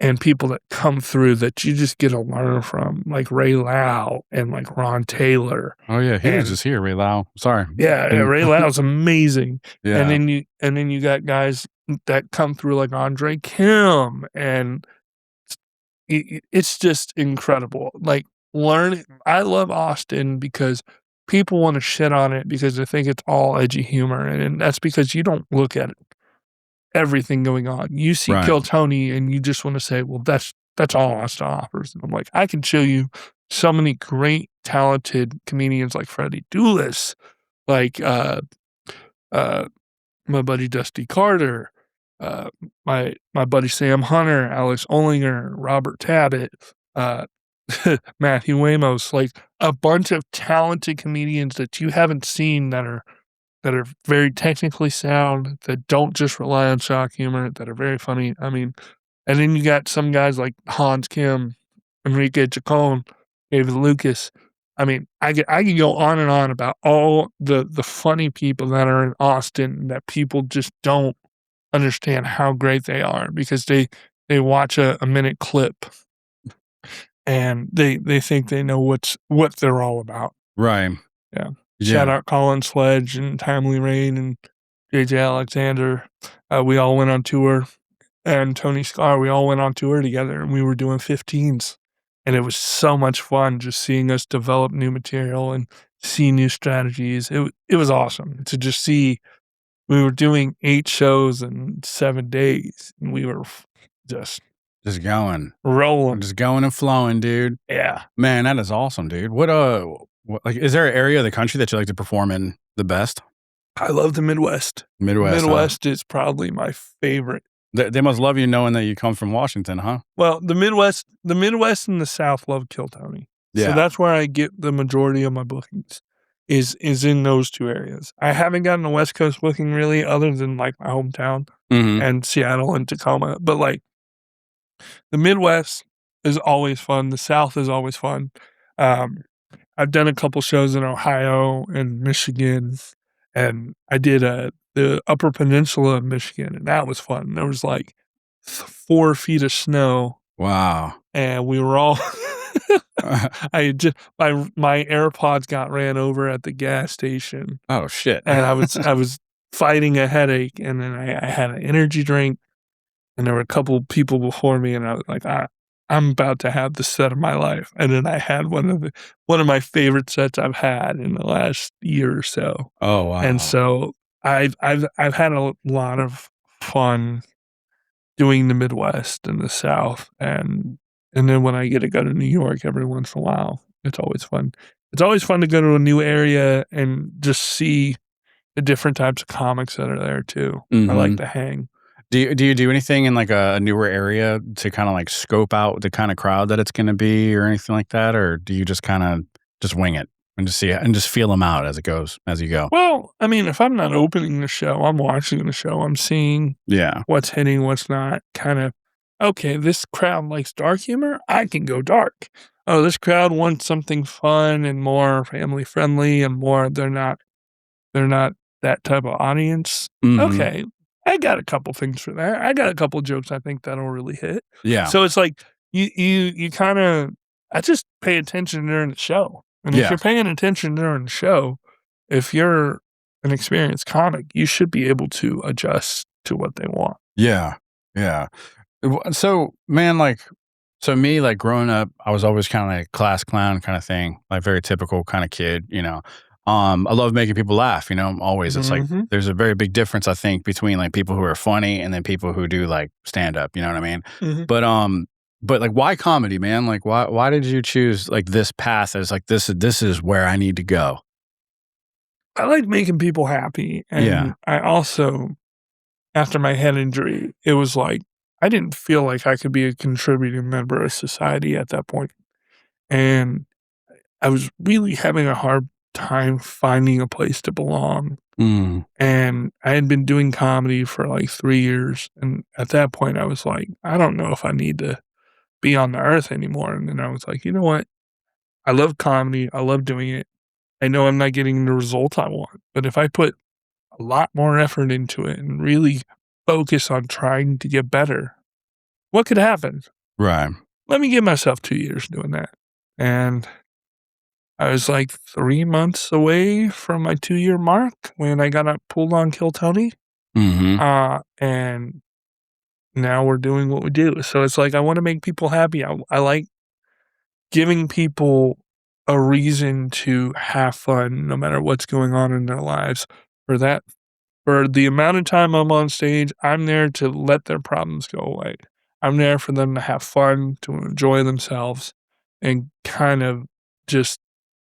and people that come through that you just get to learn from, like Ray Lau and like Ron Taylor. Oh yeah, he was And- just here, Ray Lau. Sorry. Yeah, Ray Lau's amazing. Yeah. And then you got guys that come through like Andre Kim, and it's just incredible. Like learning, I love Austin because people want to shit on it because they think it's all edgy humor, and that's because you don't look at everything going on. You see Right. Kill Tony and you just want to say, well, that's all Austin offers. And I'm like, I can show you so many great, talented comedians like Freddie Doulis, like my buddy Dusty Carter, my buddy Sam Hunter, Alex Ollinger, Robert Tabbitt, Matthew Wamos, like a bunch of talented comedians that you haven't seen that are very technically sound, that don't just rely on shock humor, that are very funny. I mean, and then you got some guys like Hans Kim, Enrique Chacon, David Lucas. I mean, I can go on and on about all the funny people that are in Austin that people just don't understand how great they are because they watch a minute clip and they think they know what they're all about. Right. Yeah. Yeah. Shout out Colin Sledge and Timely Rain and JJ Alexander. We all went on tour, and Tony Scar, we all went on tour together, and we were doing 15s. And it was so much fun just seeing us develop new material and see new strategies. It was awesome to just see. We were doing 8 shows in 7 days, and we were just going. rolling. Just going and flowing, dude. Yeah. Man, that is awesome, dude. What like is there an area of the country that you like to perform in the best? I love the Midwest. Midwest. Midwest is probably my favorite. They must love you knowing that you come from Washington, huh? Well, the Midwest and the South love Kill Tony. Yeah. So that's where I get the majority of my bookings is in those 2 areas. I haven't gotten a West Coast booking really other than like my hometown Mm-hmm. and Seattle and Tacoma. But like the Midwest is always fun. The South is always fun. I've done a couple shows in Ohio and Michigan, and I did the Upper Peninsula of Michigan, and that was fun. There was like 4 feet of snow, Wow. and we were all. I just my AirPods got ran over at the gas station, Oh shit. and I was fighting a headache, and then I had an energy drink, and there were a couple people before me, and I was like, I'm about to have the set of my life. And then I had one of my favorite sets I've had in the last year or so. Oh wow. And so I've had a lot of fun doing the Midwest and the South, and then when I get to go to New York every once in a while, it's always fun. It's always fun to go to a new area and just see the different types of comics that are there too. I like to hang. Do you do anything in like a newer area to kind of like scope out the kind of crowd that it's going to be or anything like that, or do you just kind of just wing it and just see it and just feel them out as you go? Well, I mean, if I'm not opening the show, I'm watching the show. I'm seeing Yeah. what's hitting, what's not. Kind of, okay, this crowd likes dark humor. I can go dark. Oh, this crowd wants something fun and more family friendly and more. They're not that type of audience. Mhm. Okay, I got a couple things for that. I got a couple jokes I think that'll really hit. Yeah. So it's like you kind of, I just pay attention during the show. And if Yeah. you're paying attention during the show, if you're an experienced comic, you should be able to adjust to what they want. Yeah. Yeah. So, man, like, so me, like growing up, I was always kind of like class clown kind of thing, like very typical kind of kid, you know. I love making people laugh, you know, always. It's like, Mhm. there's a very big difference, I think, between like people who are funny and then people who do like stand up, you know what I mean? Mhm. But like, why comedy, man? Like, why did you choose like this path as like, this is where I need to go? I like making people happy. And Yeah. I also, after my head injury, it was like, I didn't feel like I could be a contributing member of society at that point. And I was really having a hard time finding a place to belong. Mm. And I had been doing comedy for like 3 years. And at that point, I was like, I don't know if I need to be on the earth anymore. And then I was like, you know what? I love comedy. I love doing it. I know I'm not getting the result I want, but if I put a lot more effort into it and really focus on trying to get better, what could happen? Right. Let me give myself 2 years doing that. And I was like 3 months away from my 2-year mark when I got pulled on Kill Tony. Mm-hmm. And now we're doing what we do. So it's like I want to make people happy. I like giving people a reason to have fun no matter what's going on in their lives. For the amount of time I'm on stage, I'm there to let their problems go away. I'm there for them to have fun, to enjoy themselves, and kind of just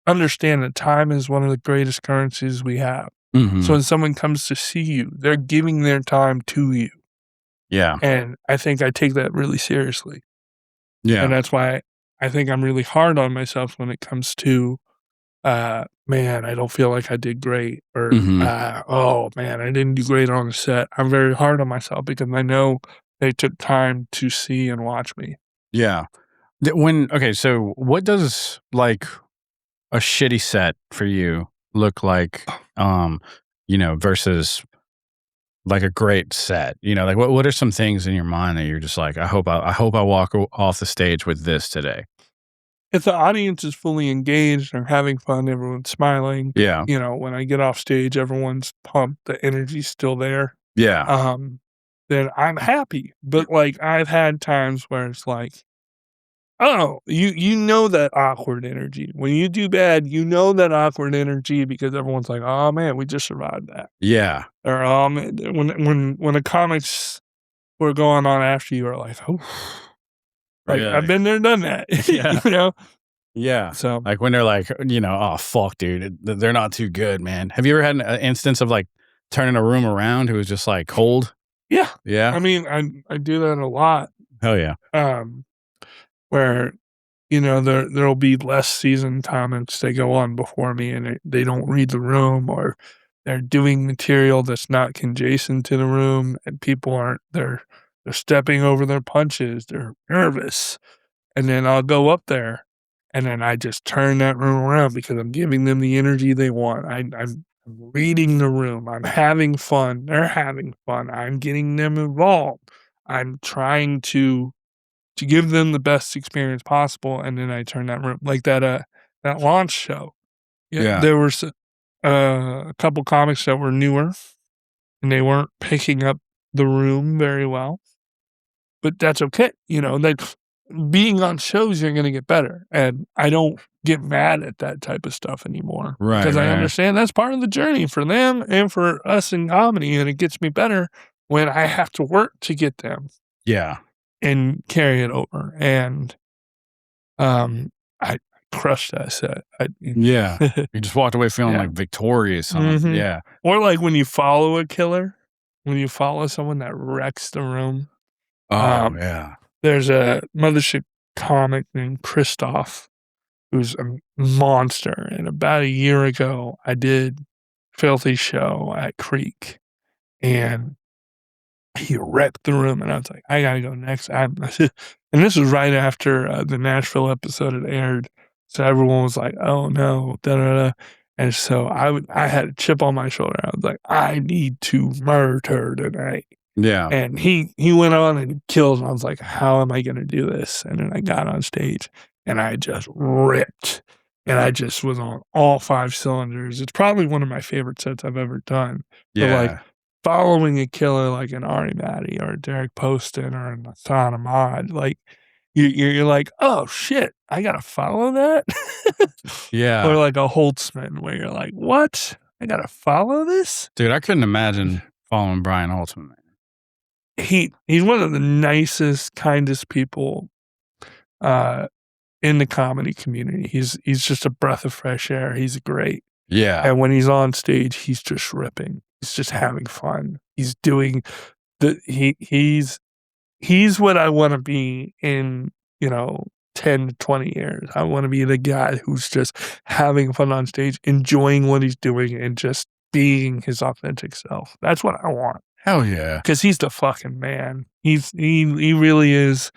understand that time is one of the greatest currencies we have. Mm-hmm. So when someone comes to see you, they're giving their time to you. Yeah. And I think I take that really seriously. Yeah. And that's why I think I'm really hard on myself when it comes to, man, I don't feel like I did great. Or, oh, man, I didn't do great on the set. I'm very hard on myself because I know they took time to see and watch me. Yeah. Okay, so what does like a shitty set for you look like, versus like a great set? Like what are some things in your mind that you're just like, I hope I walk off the stage with this today? If the audience is fully engaged, they're having fun, everyone's smiling. Yeah. When I get off stage, everyone's pumped, the energy's still there. Yeah. Then I'm happy. But like I've had times where it's like, oh, you know that awkward energy. When you do bad, you know that awkward energy because everyone's like, oh man, we just survived that. Yeah. Or when the comics were going on after you are like, oh, like Really? I've been there, done that. Yeah. Yeah. So Like when they're like, oh fuck, dude, they're not too good, man. Have you ever had an instance of like turning a room around who was just like cold? yeah. Yeah. I mean, I do that a lot. Hell yeah. Where there'll be less seasoned comics that go on before me and they don't read the room, or they're doing material that's not conjacent to the room, and people aren't they're stepping over their punches, they're nervous. And then I'll go up there and then I just turn that room around because I'm giving them the energy they want. I'm reading the room, I'm having fun, they're having fun, I'm getting them involved, I'm trying to give them the best experience possible, and then I turn that room like that launch show. Yeah. There was a couple comics that were newer, and they weren't picking up the room very well, but that's okay. Like being on shows, you're gonna get better, and I don't get mad at that type of stuff anymore, Right, because I right. understand that's part of the journey for them and for us in comedy, and it gets me better when I have to work to get them. Yeah. And carry it over, and I crushed that set. Yeah. You just walked away feeling Yeah. like victorious. Mhm. Yeah. Or like when you follow a killer, when you follow someone that wrecks the room. Oh, yeah. There's a mothership comic named Christoph who's a monster, and about a year ago, I did Filthy Show at Creek, and he wrecked the room, and I was like, I gotta go next. And this was right after the Nashville episode had aired, so everyone was like, "Oh no, da da da," and so I had a chip on my shoulder. I was like, I need to murder tonight. Yeah. And he went on and he killed, and I was like, how am I gonna do this? And then I got on stage, and I just ripped, and I just was on all 5 cylinders. It's probably one of my favorite sets I've ever done. But Yeah. like following a killer like an Ari Matty or a Derek Poston or an Hassan Ahmad, like you're like, oh shit, I gotta follow that. Yeah. Or like a Holtzman where you're like, what? I gotta follow this? Dude, I couldn't imagine following Brian Holtzman, man. He's one of the nicest, kindest people in the comedy community. He's just a breath of fresh air. He's great. Yeah. And when he's on stage, he's just ripping. He's just having fun. He's doing he's what I want to be in, 10 to 20 years. I want to be the guy who's just having fun on stage, enjoying what he's doing, and just being his authentic self. That's what I want. Hell yeah. Because he's the fucking man. He really is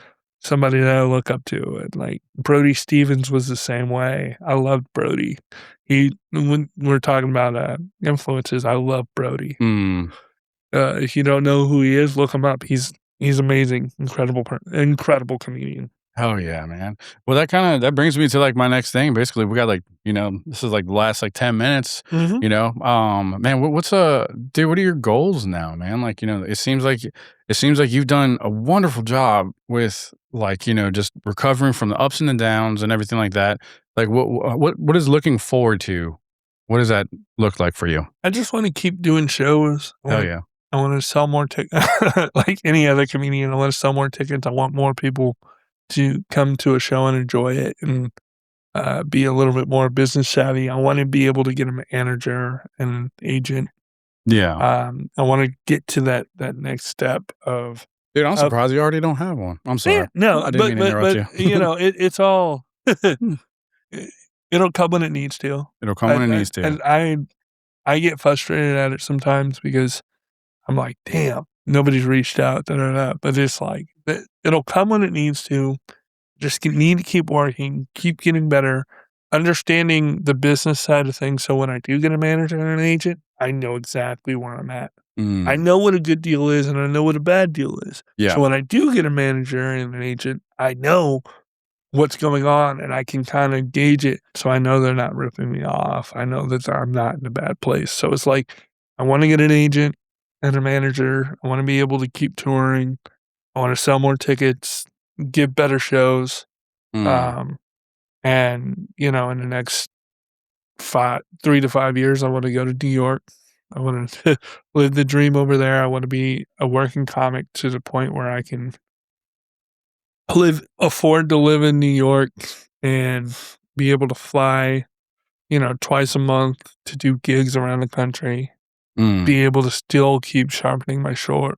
somebody that I look up to. And like Brody Stevens was the same way. I loved Brody. When we're talking about influences, I love Brody. If you don't know who he is, look him up. He's amazing, incredible comedian. Hell yeah, man. Well, that brings me to like my next thing. Basically, we got like, this is like the last like 10 minutes, Mhm. man, dude, what are your goals now, man? Like, it seems like you've done a wonderful job with like, just recovering from the ups and the downs and everything like that. Like what is looking forward to? What does that look like for you? I just want to keep doing shows. Hell yeah. I want to sell more tickets. Like any other comedian, I want to sell more tickets. I want more people to come to a show and enjoy it and be a little bit more business savvy. I want to be able to get a manager and an agent. Yeah. I want to get to that next step of. Dude, I'm surprised you already don't have one. I'm sorry. Yeah, no, I didn't mean to interrupt you. It's all. It'll come when it needs to. It'll come when it needs to. And I get frustrated at it sometimes because I'm like, damn, nobody's reached out. But it's like it'll come when it needs to. Just need to keep working, keep getting better, understanding the business side of things. So when I do get a manager and an agent, I know exactly where I'm at. I know what a good deal is and I know what a bad deal is. Yeah. So when I do get a manager and an agent, I know what's going on and I can kind of gauge it. So I know they're not ripping me off. I know that I'm not in a bad place. So it's like, I want to get an agent and a manager. I want to be able to keep touring. I want to sell more tickets, give better shows. And, in the next 3 to 5 years, I want to go to New York. I want to live the dream over there. I want to be a working comic to the point where I can afford to live in New York and be able to fly, twice a month to do gigs around the country. Be able to still keep sharpening my sword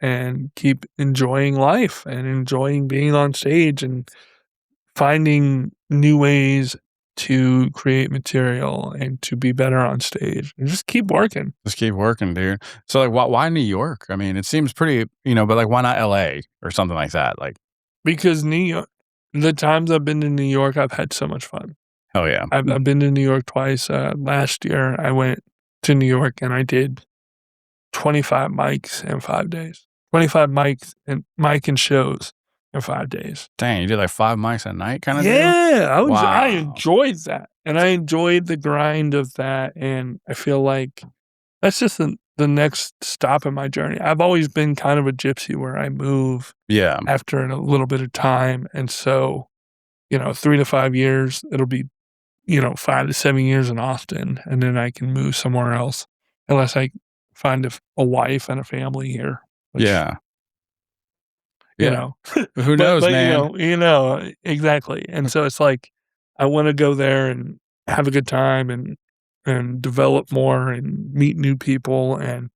and keep enjoying life and enjoying being on stage and finding new ways to create material and to be better on stage and just keep working. Just keep working, dude. So like, why New York? I mean, it seems pretty, but like, why not LA or something like that? Like, because New York, the times I've been to New York, I've had so much fun. Oh yeah. I've been to New York twice. Last year I went to New York and I did 25 mics in 5 days. 25 mics and shows in 5 days. Dang, you did like 5 mics a night kind of deal? Yeah, Wow. I enjoyed that. And I enjoyed the grind of that. And I feel like that's just the next stop in my journey. I've always been kind of a gypsy where I move after a little bit of time. And so, 3 to 5 years, it'll be 5 to 7 years in Austin, and then I can move somewhere else unless I find a wife and a family here. Which, Who knows, man? Exactly. And so it's like, I want to go there and have a good time and develop more and meet new people. And,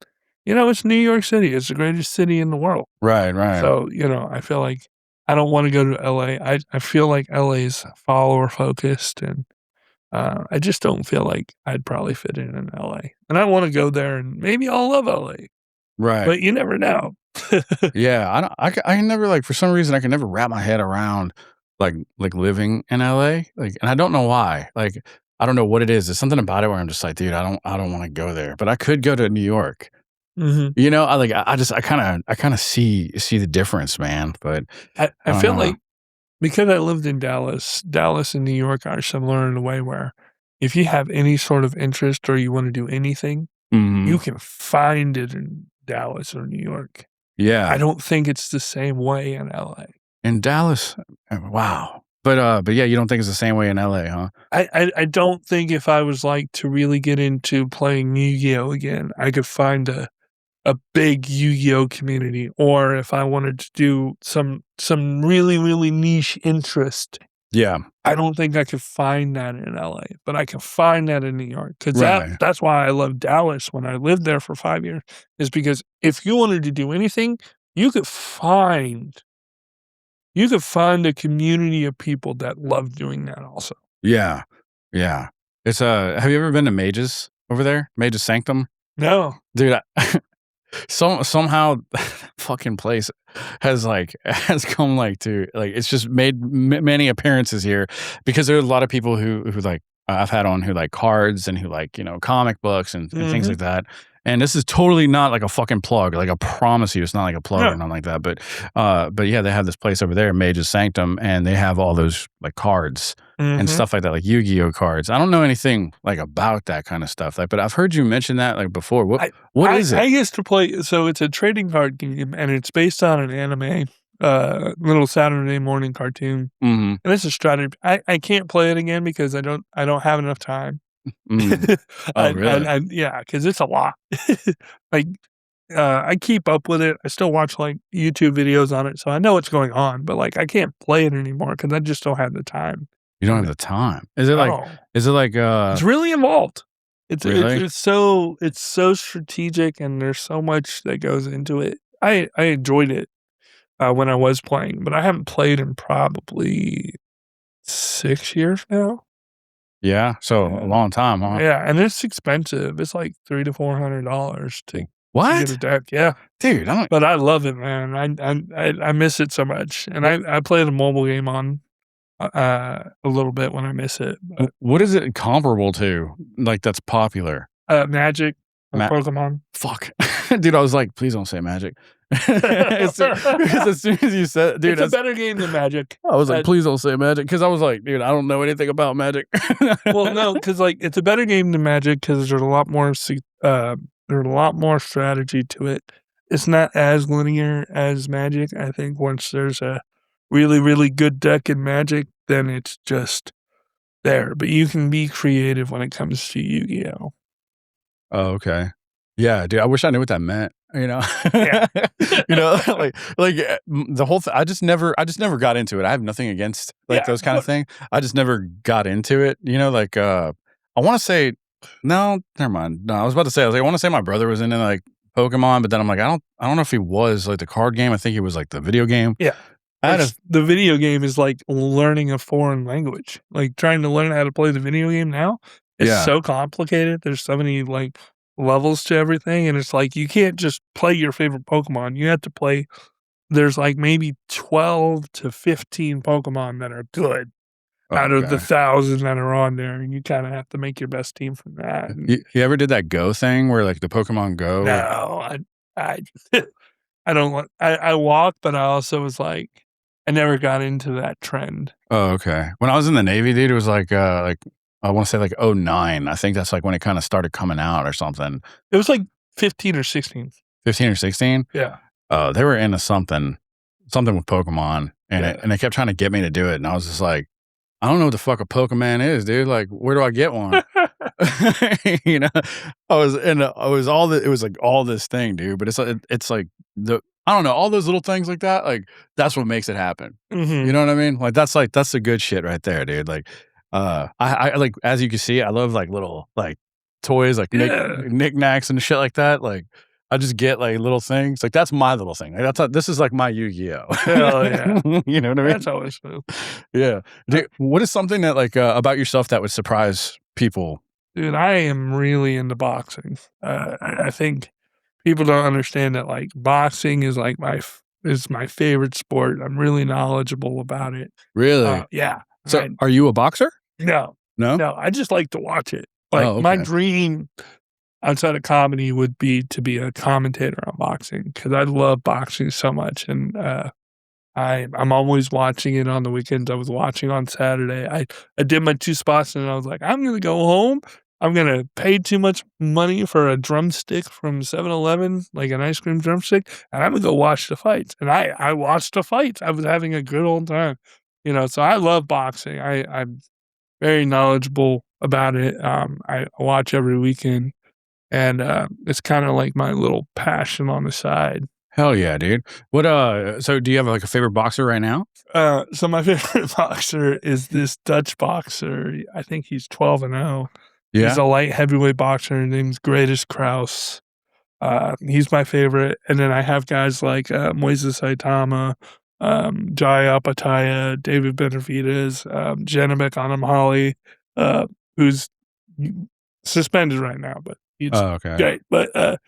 it's New York City. It's the greatest city in the world. Right. So, I feel like I don't want to go to LA. I feel like LA's follower focused and, I just don't feel like I'd probably fit in LA. And I want to go there and maybe I'll love LA. Right. But you never know. Yeah. I can never, like, for some reason, I can never wrap my head around like living in LA. Like, and I don't know why. Like, I don't know what it is. There's something about it where I'm just like, dude, I don't want to go there, but I could go to New York. I kind of see the difference, man. But I feel like, because I lived in Dallas and New York are similar in a way where if you have any sort of interest or you want to do anything, you can find it in Dallas or New York. Yeah. I don't think it's the same way in LA. In Dallas, wow. But yeah, you don't think it's the same way in LA, huh? I don't think if I was like to really get into playing Yu-Gi-Oh again, I could find a big Yu-Gi-Oh community, or if I wanted to do some really, really niche interest. Yeah. I don't think I could find that in LA, but I can find that in New York. Because that's why I love Dallas when I lived there for 5 years, is because if you wanted to do anything, you could find a community of people that love doing that also. Yeah. Yeah. It's have you ever been to Mage's over there? Mage's Sanctum? No. Dude, somehow fucking place has come to it's just made many appearances here because there are a lot of people who like I've had on who like cards and who like comic books and things like that. And this is totally not like a fucking plug. Like I promise you, it's not like a plug or nothing like that. But yeah, they have this place over there, Mage's Sanctum, and they have all those like cards and stuff like that, like Yu-Gi-Oh cards. I don't know anything like about that kind of stuff. Like, but I've heard you mention that like before. What is it? I used to play. So it's a trading card game, and it's based on an anime, little Saturday morning cartoon, and it's a strategy. I can't play it again because I don't have enough time. Oh, really? Yeah, because it's a lot. Like, I keep up with it. I still watch like YouTube videos on it, so I know what's going on. But like, I can't play it anymore because I just don't have the time. You don't have the time. Is it like? It's really involved. Really? It's so strategic, and there's so much that goes into it. I enjoyed it when I was playing, but I haven't played in probably 6 years now. Yeah, so a long time, huh? Yeah, and it's expensive. It's like $300 to $400 to What? get a deck. Yeah, Dude, I don't. but I love it, man. I miss it so much, and I play the mobile game on a little bit when I miss it. But, What is it comparable to? Like that's popular? Magic, or Pokemon. Fuck, dude. I was like, please don't say Magic. Because as soon as you said, dude, it's a better game than Magic. I was like, please don't say Magic, because I was like, dude, I don't know anything about Magic. Well, no, because like it's a better game than Magic because there's a lot more strategy to it. It's not as linear as Magic. I think once there's a really, really good deck in Magic, then it's just there. But you can be creative when it comes to Yu-Gi-Oh. Oh, okay. Yeah, dude. I wish I knew what that meant. Yeah. The whole thing. I just never got into it. I have nothing against those kind of things. I just never got into it. I want to say, no, never mind. No, I was about to say, I want to say my brother was into like Pokemon, but then I'm like, I don't know if he was like the card game. I think he was like the video game. Yeah. The video game is like learning a foreign language. Like trying to learn how to play the video game now. It's so complicated. There's so many like levels to everything, and it's like you can't just play your favorite Pokemon. You have to play. There's like maybe 12 to 15 Pokemon that are good out of the 1,000 that are on there, and you kind of have to make your best team from that. You ever did that Go thing where like the Pokemon Go? No, I I don't want. I walked, but I also was like, I never got into that trend. Oh, okay. When I was in the Navy, dude, it was like I want to say like 2009. I think that's like when it kind of started coming out or something. It was like 15 or 16. 15 or 16? Yeah. They were into something with Pokemon, and they kept trying to get me to do it, and I was just like, I don't know what the fuck a Pokemon is, dude. Like, where do I get one? It was like all this thing, dude. But it's like I don't know, all those little things like that. Like that's what makes it happen. Mm-hmm. You know what I mean? Like that's the good shit right there, dude. Like, I like, as you can see, I love like little like toys, like knickknacks and shit like that. Like I just get like little things. Like that's my little thing. Like this is like my Yu-Gi-Oh. Hell yeah. You know what I mean? That's always fun. Yeah. Dude, what is something that like about yourself that would surprise people? Dude, I am really into boxing. I think people don't understand that like boxing is like my favorite sport. I'm really knowledgeable about it. Really? Yeah. So are you a boxer? No. I just like to watch it. Like my dream outside of comedy would be to be a commentator on boxing because I love boxing so much, and I'm always watching it on the weekends. I was watching on Saturday. I did my 2 spots, and I was like, I'm gonna go home. I'm gonna pay too much money for a drumstick from 7-Eleven, like an ice cream drumstick, and I'm gonna go watch the fights. And I watched the fights. I was having a good old time, So I love boxing. I'm very knowledgeable about it. I watch every weekend. And it's kind of like my little passion on the side. Hell yeah, dude. What so do you have like a favorite boxer right now? So my favorite boxer is this Dutch boxer. I think he's 12-0. Yeah. He's a light heavyweight boxer. His name's Greatest Kraus. He's my favorite. And then I have guys like Moises Saitama, Jaya Apataya, David Benavidez, Janibek Anamhali, who's suspended right now, but he's great. But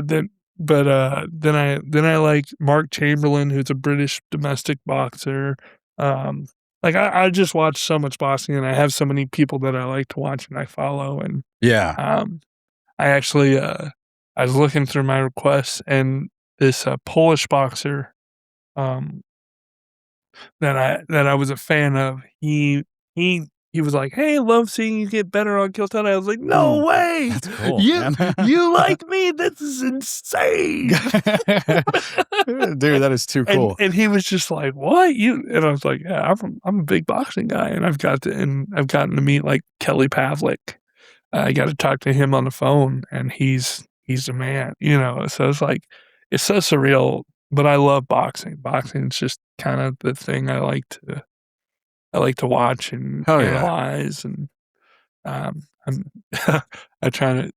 then then I like Mark Chamberlain, who's a British domestic boxer. Like I just watch so much boxing, and I have so many people that I like to watch and I follow. And Yeah. I actually I was looking through my requests, and this Polish boxer that I was a fan of, he was like, "Hey, love seeing you get better on killtony." I was like, "No way! That's cool, you man. you like me? This is insane!" Dude, that is too cool. And he was just like, "What you?" And I was like, "Yeah, I'm a big boxing guy, and I've gotten to meet like Kelly Pavlik. I got to talk to him on the phone, and he's the man, you know." So it's like it's so surreal, but I love boxing. Boxing is just kind of the thing I like to watch and Hell yeah. analyze, and I'm I try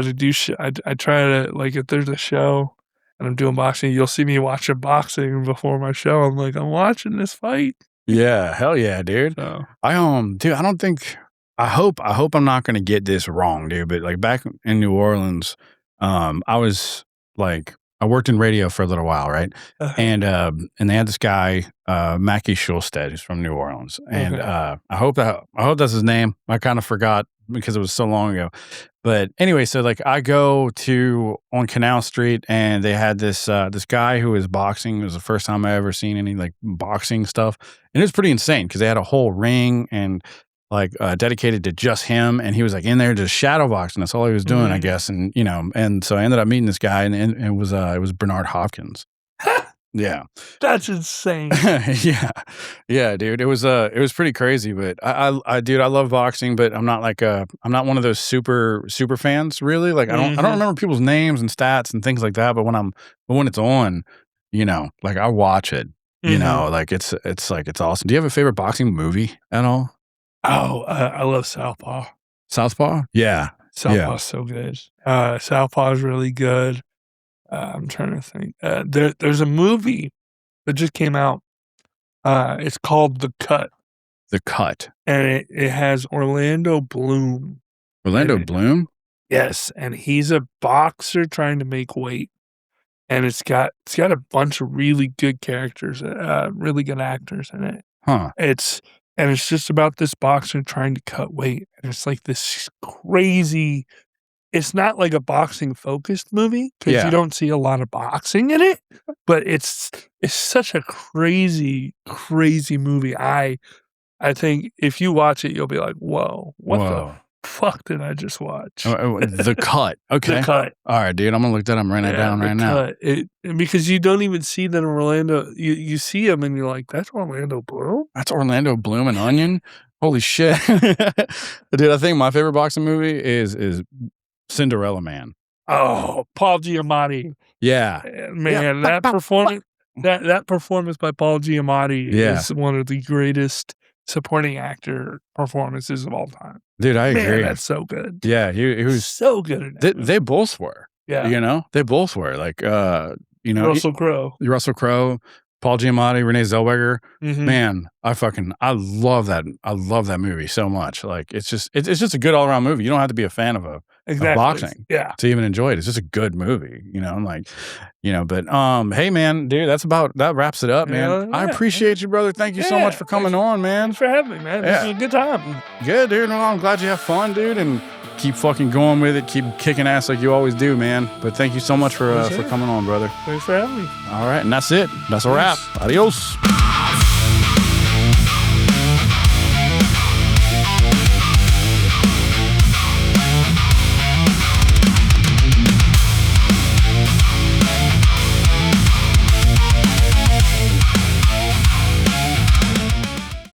to do shit. I try to, like, if there's a show and I'm doing boxing, you'll see me watching boxing before my show. I'm like, I'm watching this fight. Yeah, hell yeah, dude. So Dude, I don't think I hope I'm not gonna get this wrong, dude. But like back in New Orleans, I was like I worked in radio for a little while, right? And they had this guy, Mackie Schulstead, who's from New Orleans. And Okay. I hope that's his name. I kind of forgot because it was so long ago. But anyway, so like I go to on Canal Street, and they had this guy who was boxing. It was the first time I ever seen any like boxing stuff, and it was pretty insane because they had a whole ring and like dedicated to just him, and he was like in there just shadow boxing. That's all he was doing, I guess. And you know, and so I ended up meeting this guy, and it was Bernard Hopkins. Yeah. That's insane. Yeah, dude. It was pretty crazy, but dude, I love boxing, but I'm not one of those super fans, really. Like I don't remember people's names and stats and things like that, but when it's on, you know, like I watch it, you know, like it's awesome. Do you have a favorite boxing movie at all? Oh, I love Southpaw. Southpaw? Yeah. Southpaw's so good. Southpaw is really good. I'm trying to think. There's a movie that just came out. It's called The Cut. The Cut. And it has Orlando Bloom. Orlando Bloom? Yes, and he's a boxer trying to make weight. And it's got a bunch of really good characters, really good actors in it. Huh. It's just about this boxer trying to cut weight. And it's like this crazy. It's not like a boxing focused movie because you don't see a lot of boxing in it, but it's such a crazy movie. I think if you watch it, you'll be like, whoa, what the fuck did I just watch? The Cut. Okay. The Cut. All right, dude. I'm gonna look that up, write it down right now. Because you don't even see that in Orlando. You see him and you're like, that's Orlando Bloom? That's Orlando Bloom and Onion? Holy shit. Dude, I think my favorite boxing movie is Cinderella Man. Oh, Paul Giamatti. Yeah. Man, that performance by Paul Giamatti is one of the greatest supporting actor performances of all time. Dude, I agree. Man, that's so good. Yeah, he was so good at it. They both were. Yeah. You know? They both were. Like you know, Russell Crowe, Paul Giamatti, Renee Zellweger. Mhm. Man, I love that. I love that movie so much. Like it's just a good all around movie. You don't have to be a fan of boxing to even enjoy it. It's just a good movie, you know. I'm like, you know, but hey man, dude, that wraps it up, man. I appreciate you, brother. Thank you so much for coming on, man. Thanks for having me, man. This was a good time. Yeah, dude. Well, I'm glad you have fun, dude, and keep fucking going with it. Keep kicking ass like you always do, man. But thank you so much for coming on, brother. Thanks for having me. All right, and that's it. That's a wrap. Adios.